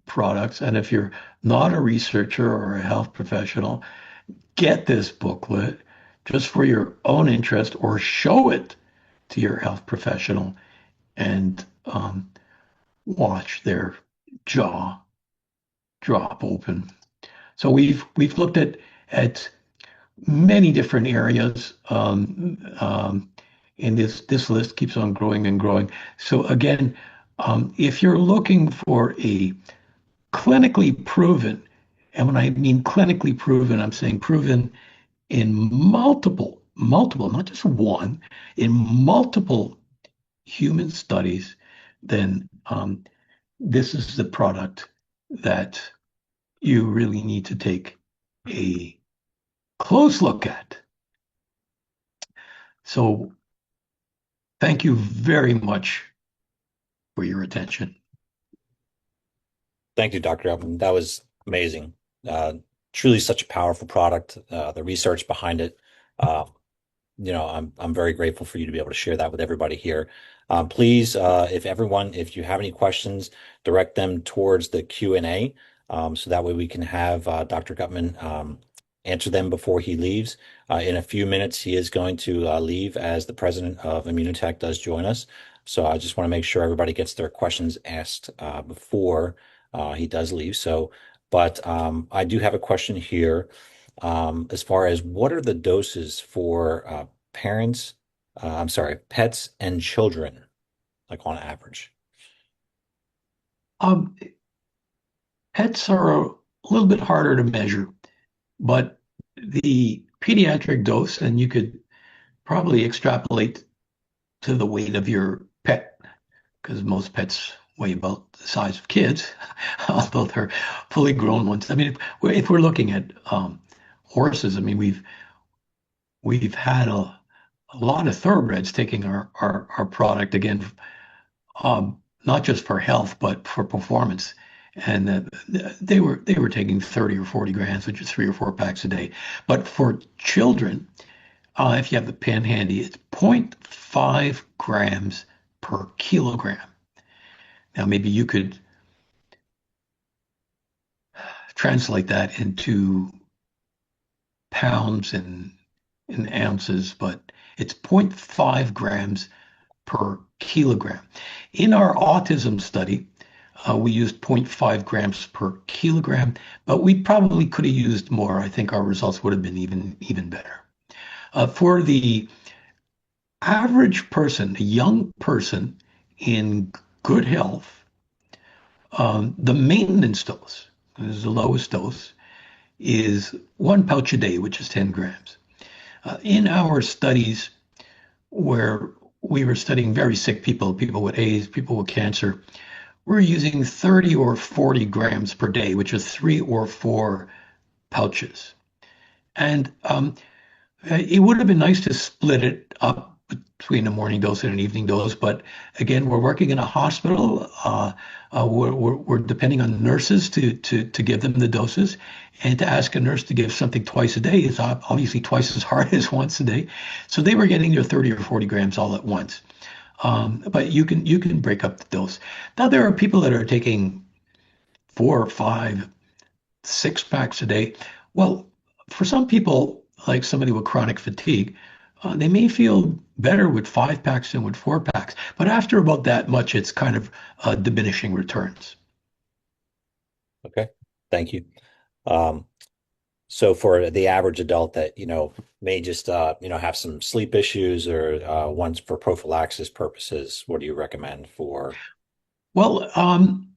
products. And if you're not a researcher or a health professional, get this booklet just for your own interest or show it to your health professional and watch their jaw drop open. So we've looked at many different areas. And this list keeps on growing and growing. So again, if you're looking for a clinically proven, and when I mean clinically proven, I'm saying proven in multiple, not just one, in multiple human studies, then this is the product that you really need to take a close look at. So thank you very much for your attention. Thank you, Dr. Gutman. That was amazing. Uh, Truly such a powerful product. The research behind it. Uh, I'm very grateful for you to be able to share that with everybody here. Please, if you have any questions, direct them towards the Q&A, so that way we can have Dr. Gutman answer them before he leaves. In a few minutes, he is going to leave as the president of Immunotec does join us. So I just want to make sure everybody gets their questions asked before he does leave. But I do have a question here as far as what are the doses for pets and children, like on average? Um, Pets are a little bit harder to measure, but the pediatric dose, and you could probably extrapolate to the weight of your pet, because most pets weigh about the size of kids, although they're fully grown ones. I mean, if we're looking at horses, I mean, we've had a lot of thoroughbreds taking our product again, not just for health, but for performance. And they were taking 30 or 40 grams, which is 3 or 4 packs a day. But for children, if you have the pen handy, it's zero point 0.5 grams per kilogram. Now, maybe you could translate that into pounds and ounces, but it's zero point 0.5 grams per kilogram. In our autism study, we used zero point 0.5 grams per kilogram, but we probably could have used more. I think our results would have been even better. For the average person, a young person in good health, the maintenance dose, this is the lowest dose, is 1 pouch a day, which is 10 grams. In our studies where we were studying very sick people, people with AIDS, people with cancer, we're using 30 or 40 grams per day, which is 3 or 4 pouches. And it would have been nice to split it up between a morning dose and an evening dose, but again, we're working in a hospital. We're depending on nurses to give them the doses, and to ask a nurse to give something twice a day is obviously twice as hard as once a day. So they were getting their 30 or 40 grams all at once. But you can break up the dose. Now there are people that are taking 4 or 5, 6 packs a day. Well, for some people, like somebody with chronic fatigue, they may feel better with 5 packs than with 4 packs. But after about that much, it's kind of diminishing returns. Okay, thank you. Um, so for the average adult that, may just, have some sleep issues or ones for prophylaxis purposes, what do you recommend for? Well, I'm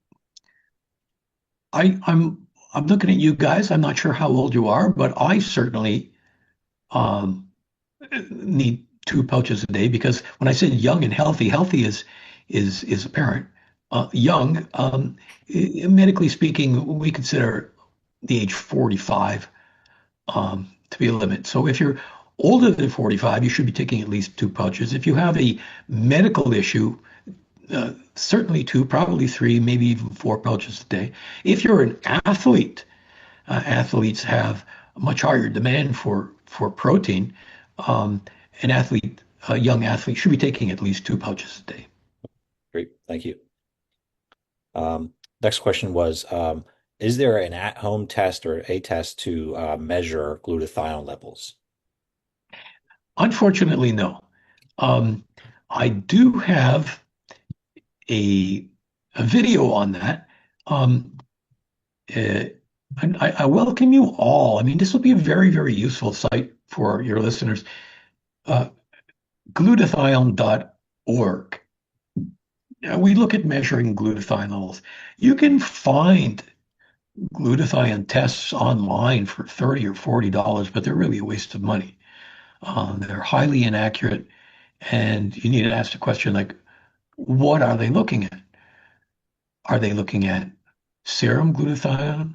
looking at you guys. I'm not sure how old you are, but I certainly um, need 2 pouches a day because when I said young and healthy, healthy is apparent. Young, medically speaking, we consider the age 45 to be a limit. So if you're older than 45, you should be taking at least 2 pouches. If you have a medical issue, certainly two, probably three, maybe even 4 pouches a day. If you're an athlete, athletes have a much higher demand for protein. Um, an athlete, a young athlete, should be taking at least 2 pouches a day. Great, thank you. Next question was, is there an at-home test or a test to measure glutathione levels? Unfortunately, no. Um, I do have a, a video on that. Um, uh, I welcome you all. I mean, this will be a very, very useful site for your listeners. Uh, Glutathione.org. We look at measuring glutathione levels. You can find glutathione tests online for $30 or $40, but they're really a waste of money. They're highly inaccurate, and you need to ask the question like, what are they looking at? Are they looking at serum glutathione?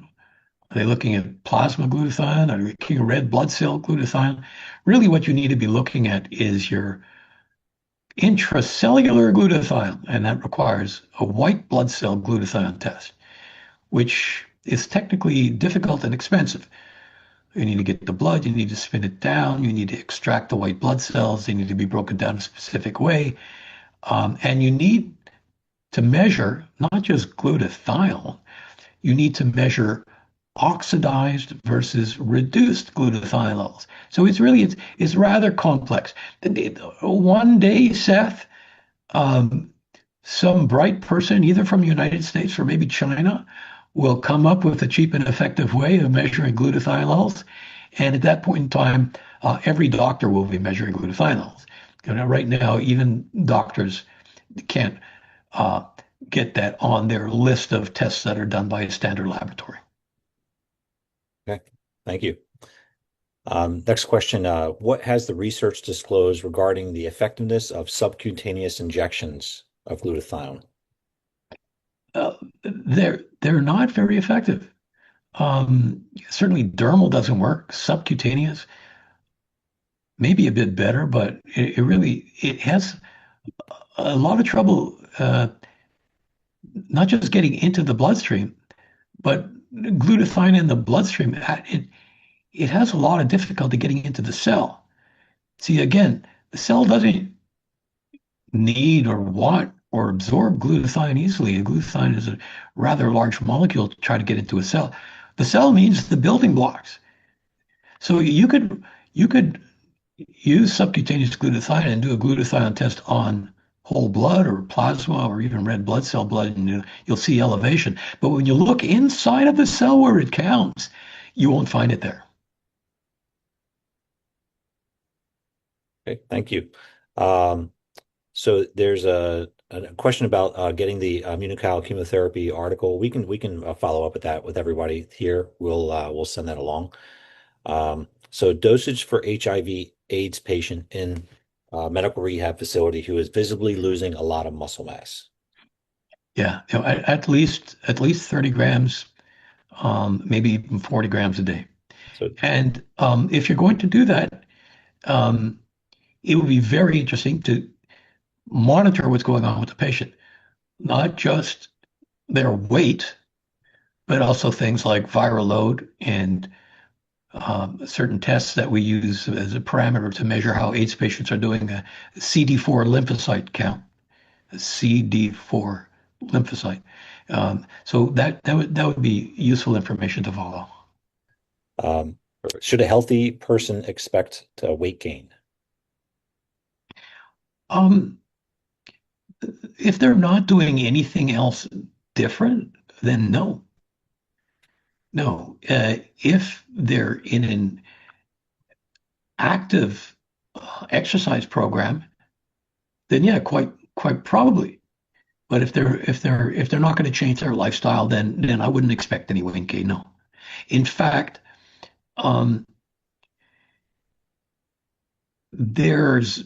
Are they looking at plasma glutathione? Are they looking at red blood cell glutathione? Really, what you need to be looking at is your intracellular glutathione, and that requires a white blood cell glutathione test, which is technically difficult and expensive. You need to get the blood, you need to spin it down, you need to extract the white blood cells, they need to be broken down a specific way, and you need to measure not just glutathione, you need to measure oxidized versus reduced glutathione levels. So it's rather complex. One day, Seth, um, some bright person, either from the United States or maybe China, will come up with a cheap and effective way of measuring glutathione levels. And at that point in time, every doctor will be measuring glutathione levels. Right now, even doctors can't uh, get that on their list of tests that are done by a standard laboratory. Okay, thank you. Next question. What has the research disclosed regarding the effectiveness of subcutaneous injections of glutathione? They're not very effective. Certainly, dermal doesn't work. Subcutaneous maybe a bit better, but it has a lot of trouble, not just getting into the bloodstream, but glutathione in the bloodstream. It has a lot of difficulty getting into the cell. See, again, the cell doesn't need or want or absorb glutathione easily. And glutathione is a rather large molecule to try to get into a cell. The cell needs the building blocks. So you could use subcutaneous glutathione and do a glutathione test on whole blood or plasma or even red blood cell blood, and you'll see elevation. But when you look inside of the cell where it counts, you won't find it there. Okay, thank you. So there's a question about getting the Immunocal chemotherapy article. We can follow up with that with everybody here. We'll send that along. So dosage for HIV/AIDS patient in medical rehab facility who is visibly losing a lot of muscle mass. Yeah, at least 30 grams, maybe even 40 grams a day. So And if you're going to do that, um, it would be very interesting to monitor what's going on with the patient, not just their weight, but also things like viral load and certain tests that we use as a parameter to measure how AIDS patients are doing, a CD4 lymphocyte count, a CD4 lymphocyte. So that would be useful information to follow. um, should a healthy person expect weight gain? Um, if they're not doing anything else different, then no. No. If they're in an active exercise program, then yeah, quite probably. But if they're not going to change their lifestyle, then I wouldn't expect any weight gain. No. In fact, um, there's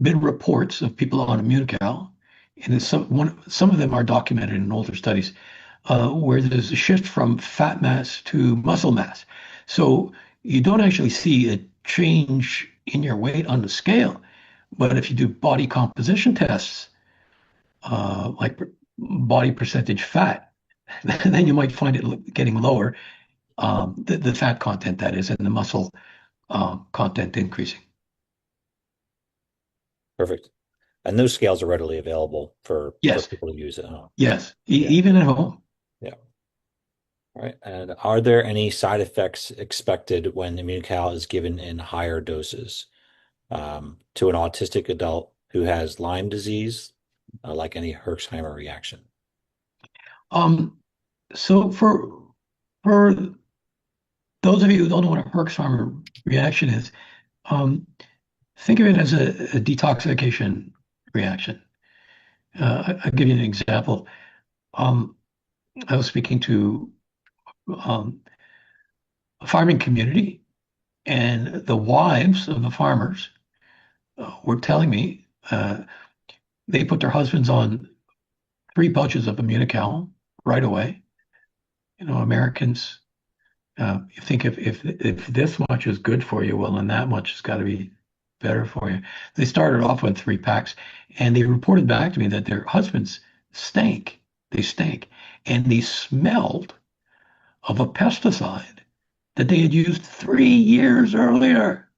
been reports of people on Immunocal, and some of them are documented in older studies, where there's a shift from fat mass to muscle mass. So you don't actually see a change in your weight on the scale, but if you do body composition tests, like body percentage fat, then you might find it getting lower, the fat content that is, and the muscle content increasing. Perfect. And those scales are readily available for Yes, people to use at home. yes, Yeah. even at home. Yeah. All right. And are there any side effects expected when Immunocal is given in higher doses to an autistic adult who has Lyme disease, like any Herxheimer reaction? Um, so for those of you who don't know what a Herxheimer reaction is, um, think of it as a detoxification reaction. I'll give you an example. Um, I was speaking to um, a farming community, and the wives of the farmers were telling me they put their husbands on 3 pouches of Immunocal right away. Americans, you think if this much is good for you, well, then that much has got to be better for you. They started off with 3 packs, and they reported back to me that their husbands stank. They stank, and they smelled of a pesticide that they had used 3 years earlier.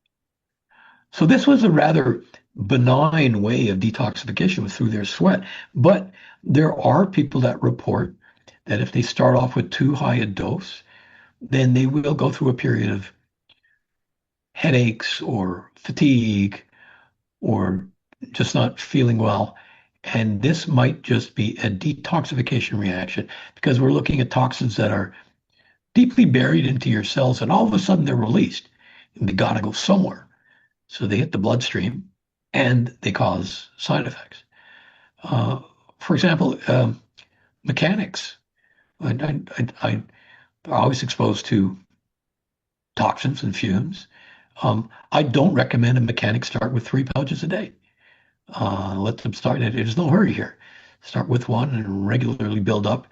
So this was a rather benign way of detoxification was through their sweat. But there are people that report that if they start off with too high a dose, then they will go through a period of headaches or fatigue or just not feeling well. And this might just be a detoxification reaction because we're looking at toxins that are deeply buried into your cells and all of a sudden they're released and they got to go somewhere. So they hit the bloodstream and they cause side effects. Uh, for example, mechanics. I are always exposed to toxins and fumes. I don't recommend a mechanic start with 3 pouches a day. Let them start. There's no hurry here. Start with one and regularly build up,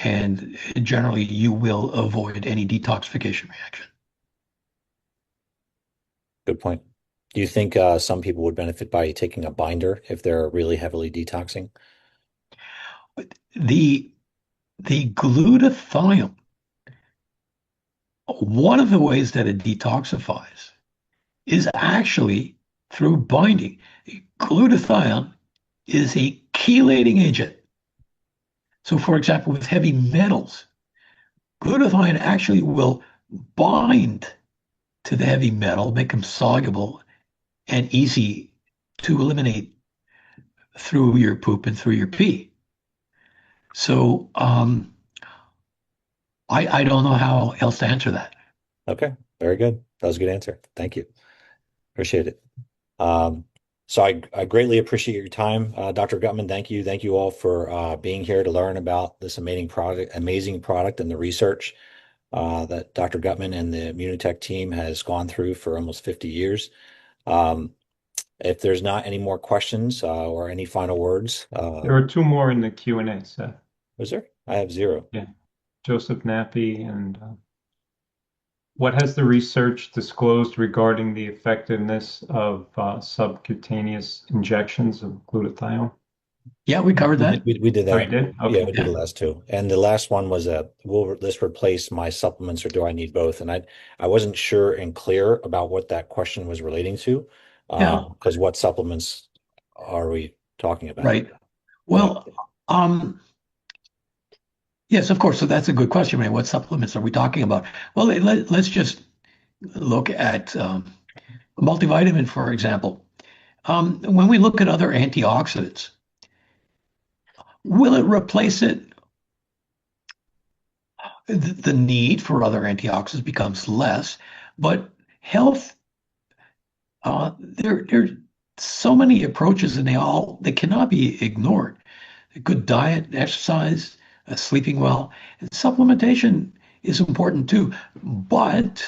and generally you will avoid any detoxification reaction. Good point. Do you think some people would benefit by taking a binder if they're really heavily detoxing? The the glutathione, one of the ways that it detoxifies is actually through binding. Glutathione is a chelating agent. So, for example, with heavy metals, glutathione actually will bind to the heavy metal, make them soluble and easy to eliminate through your poop and through your pee. So, I don't know how else to answer that. Okay, very good. That was a good answer. Thank you. Appreciate it. Um, so I greatly appreciate your time, Dr. Gutman. Thank you. Thank you all for being here to learn about this amazing product and the research that Dr. Gutman and the Immunotec team has gone through for almost 50 years. Um, if there's not any more questions or any final words, There are two more in the Q&A, Seth. was there? I have zero. Yeah. Joseph Nappy and what has the research disclosed regarding the effectiveness of subcutaneous injections of glutathione? Yeah, we covered that. We did Oh, you that. did? Yeah, Okay. we did the last two. And the last one was will this replace my supplements or do I need both? And I wasn't sure and clear about what that question was relating to, Yeah, because what supplements are we talking about? right. Well, yes, of course. So that's a good question, right? What supplements are we talking about? Well, let's just look at multivitamin, for example. When we look at other antioxidants, will it replace it? The need for other antioxidants becomes less, but health, there's so many approaches and they cannot be ignored. A good diet, exercise, sleeping well, and supplementation is important too. But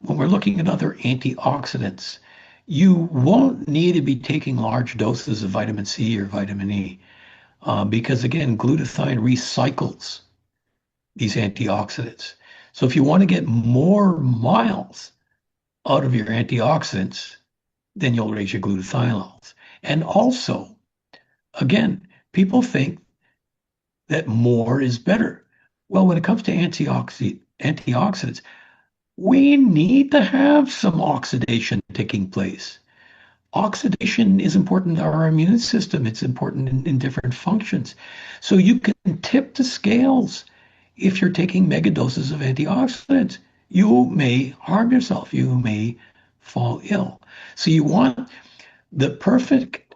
when we're looking at other antioxidants, you won't need to be taking large doses of vitamin C or vitamin E because, again, glutathione recycles these antioxidants. So if you want to get more miles out of your antioxidants, then you'll raise your glutathione levels. And also, again, people think that more is better. Well, when it comes to antioxidants, we need to have some oxidation taking place. Oxidation is important to our immune system. It's important in different functions. So you can tip the scales if you're taking mega doses of antioxidants. You may harm yourself. You may fall ill. So you want the perfect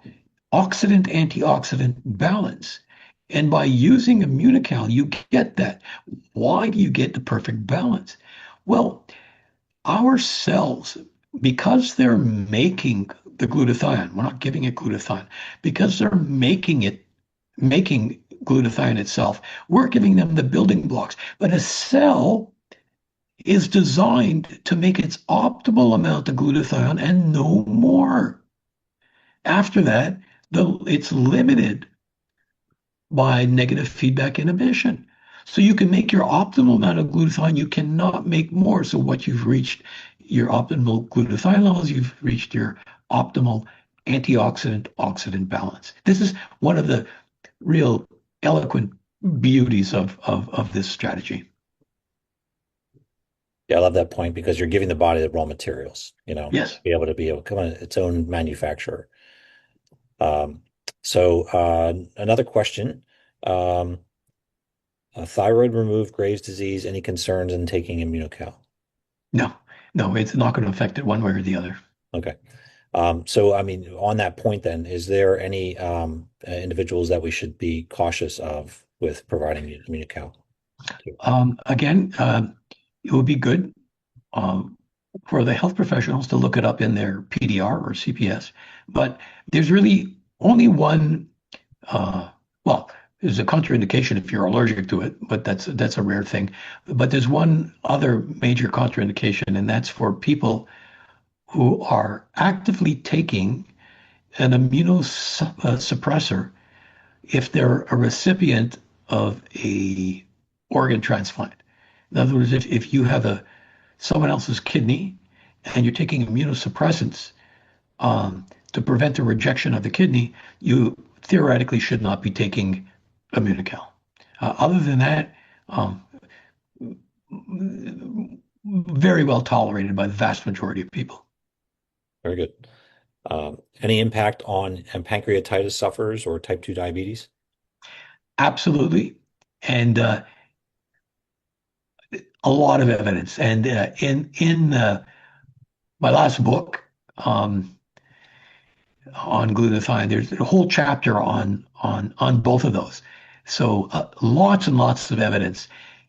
oxidant-antioxidant balance. And by using Immunocal, you get that. Why do you get the perfect balance? Well, our cells, because they're making the glutathione, we're not giving it glutathione, because they're making glutathione itself, we're giving them the building blocks. But a cell is designed to make its optimal amount of glutathione and no more. After that, it's limited by negative feedback inhibition. So you can make your optimal amount of glutathione. You cannot make more. So what you've reached your optimal glutathione levels, you've reached your optimal antioxidant oxidant balance. This is one of the real eloquent beauties of this strategy. Yeah, I love that point because you're giving the body the raw materials, Yes. be able to become its own manufacturer. Um, Another question. Um, Thyroid removed, Graves' disease, any concerns in taking Immunocal? No, no, it's not going to affect it one way or the other. Okay. I mean, on that point, then, is there any individuals that we should be cautious of with providing Immunocal to? Again, it would be good um, for the health professionals to look it up in their PDR or CPS. But there's really only one, uh, well, there's a contraindication if you're allergic to it, but that's a rare thing. But there's one other major contraindication, and that's for people who are actively taking an immunosuppressor if they're a recipient of a organ transplant. In other words, if you have someone else's kidney and you're taking immunosuppressants to prevent the rejection of the kidney, you theoretically should not be taking Immunocal. Other than that, um, very well tolerated by the vast majority of people. Very good. Any impact on pancreatitis sufferers or type 2 diabetes? Absolutely. And a lot of evidence. And in my last book on glutathione, there's a whole chapter on both of those. So lots and lots of evidence.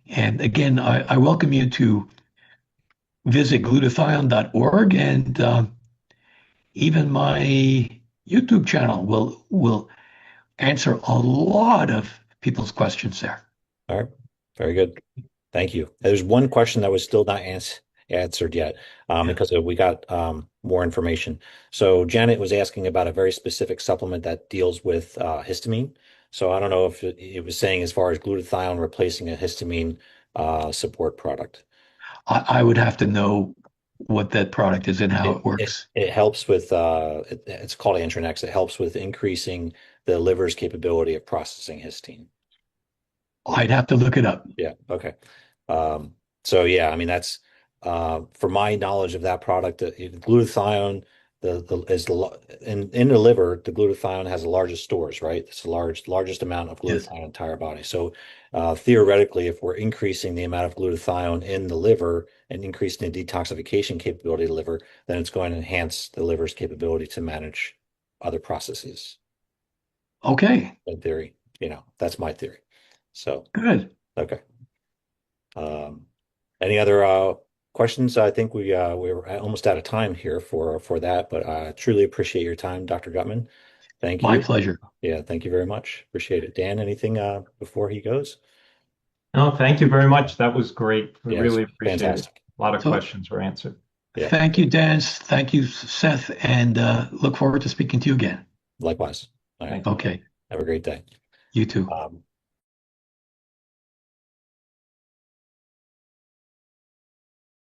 And again, I welcome you to visit glutathione.org, and even my YouTube channel will answer a lot of people's questions there. All right. Very good. Thank you. There's one question that was still not answered yet Yeah. because we got more information. So Janet was asking about a very specific supplement that deals with histamine. So I don't know if it was saying as far as glutathione replacing a histamine support product. I would have to know what that product is and how It it it, works. it helps with it's called Antronex. It helps with increasing the liver's capability of processing histine. I'd have to look it up. Yeah. Okay. Um, yeah, I mean that's for my knowledge of that product, glutathione the is the lo- in the liver, the glutathione has the largest stores, right? It's the largest amount of Yes. glutathione in the entire body. So theoretically, if we're increasing the amount of glutathione in the liver and increasing the detoxification capability of the liver, then it's going to enhance the liver's capability to manage other processes. Okay. In theory, that's my theory. So, Good. okay. Um, any other questions? I think we're almost out of time here for that, but I truly appreciate your time, Dr. Gutman. Thank My you. pleasure. Yeah, thank you very much. Appreciate it. Dan, anything before he goes? No, thank you very much. That was great. We Yeah, it's really appreciate it. fantastic. A lot of So questions were answered. Yeah, thank you, Dan. Thank you, Seth, and look forward to speaking to you again. likewise. All right. Thank you. Okay. Have a great day. You too.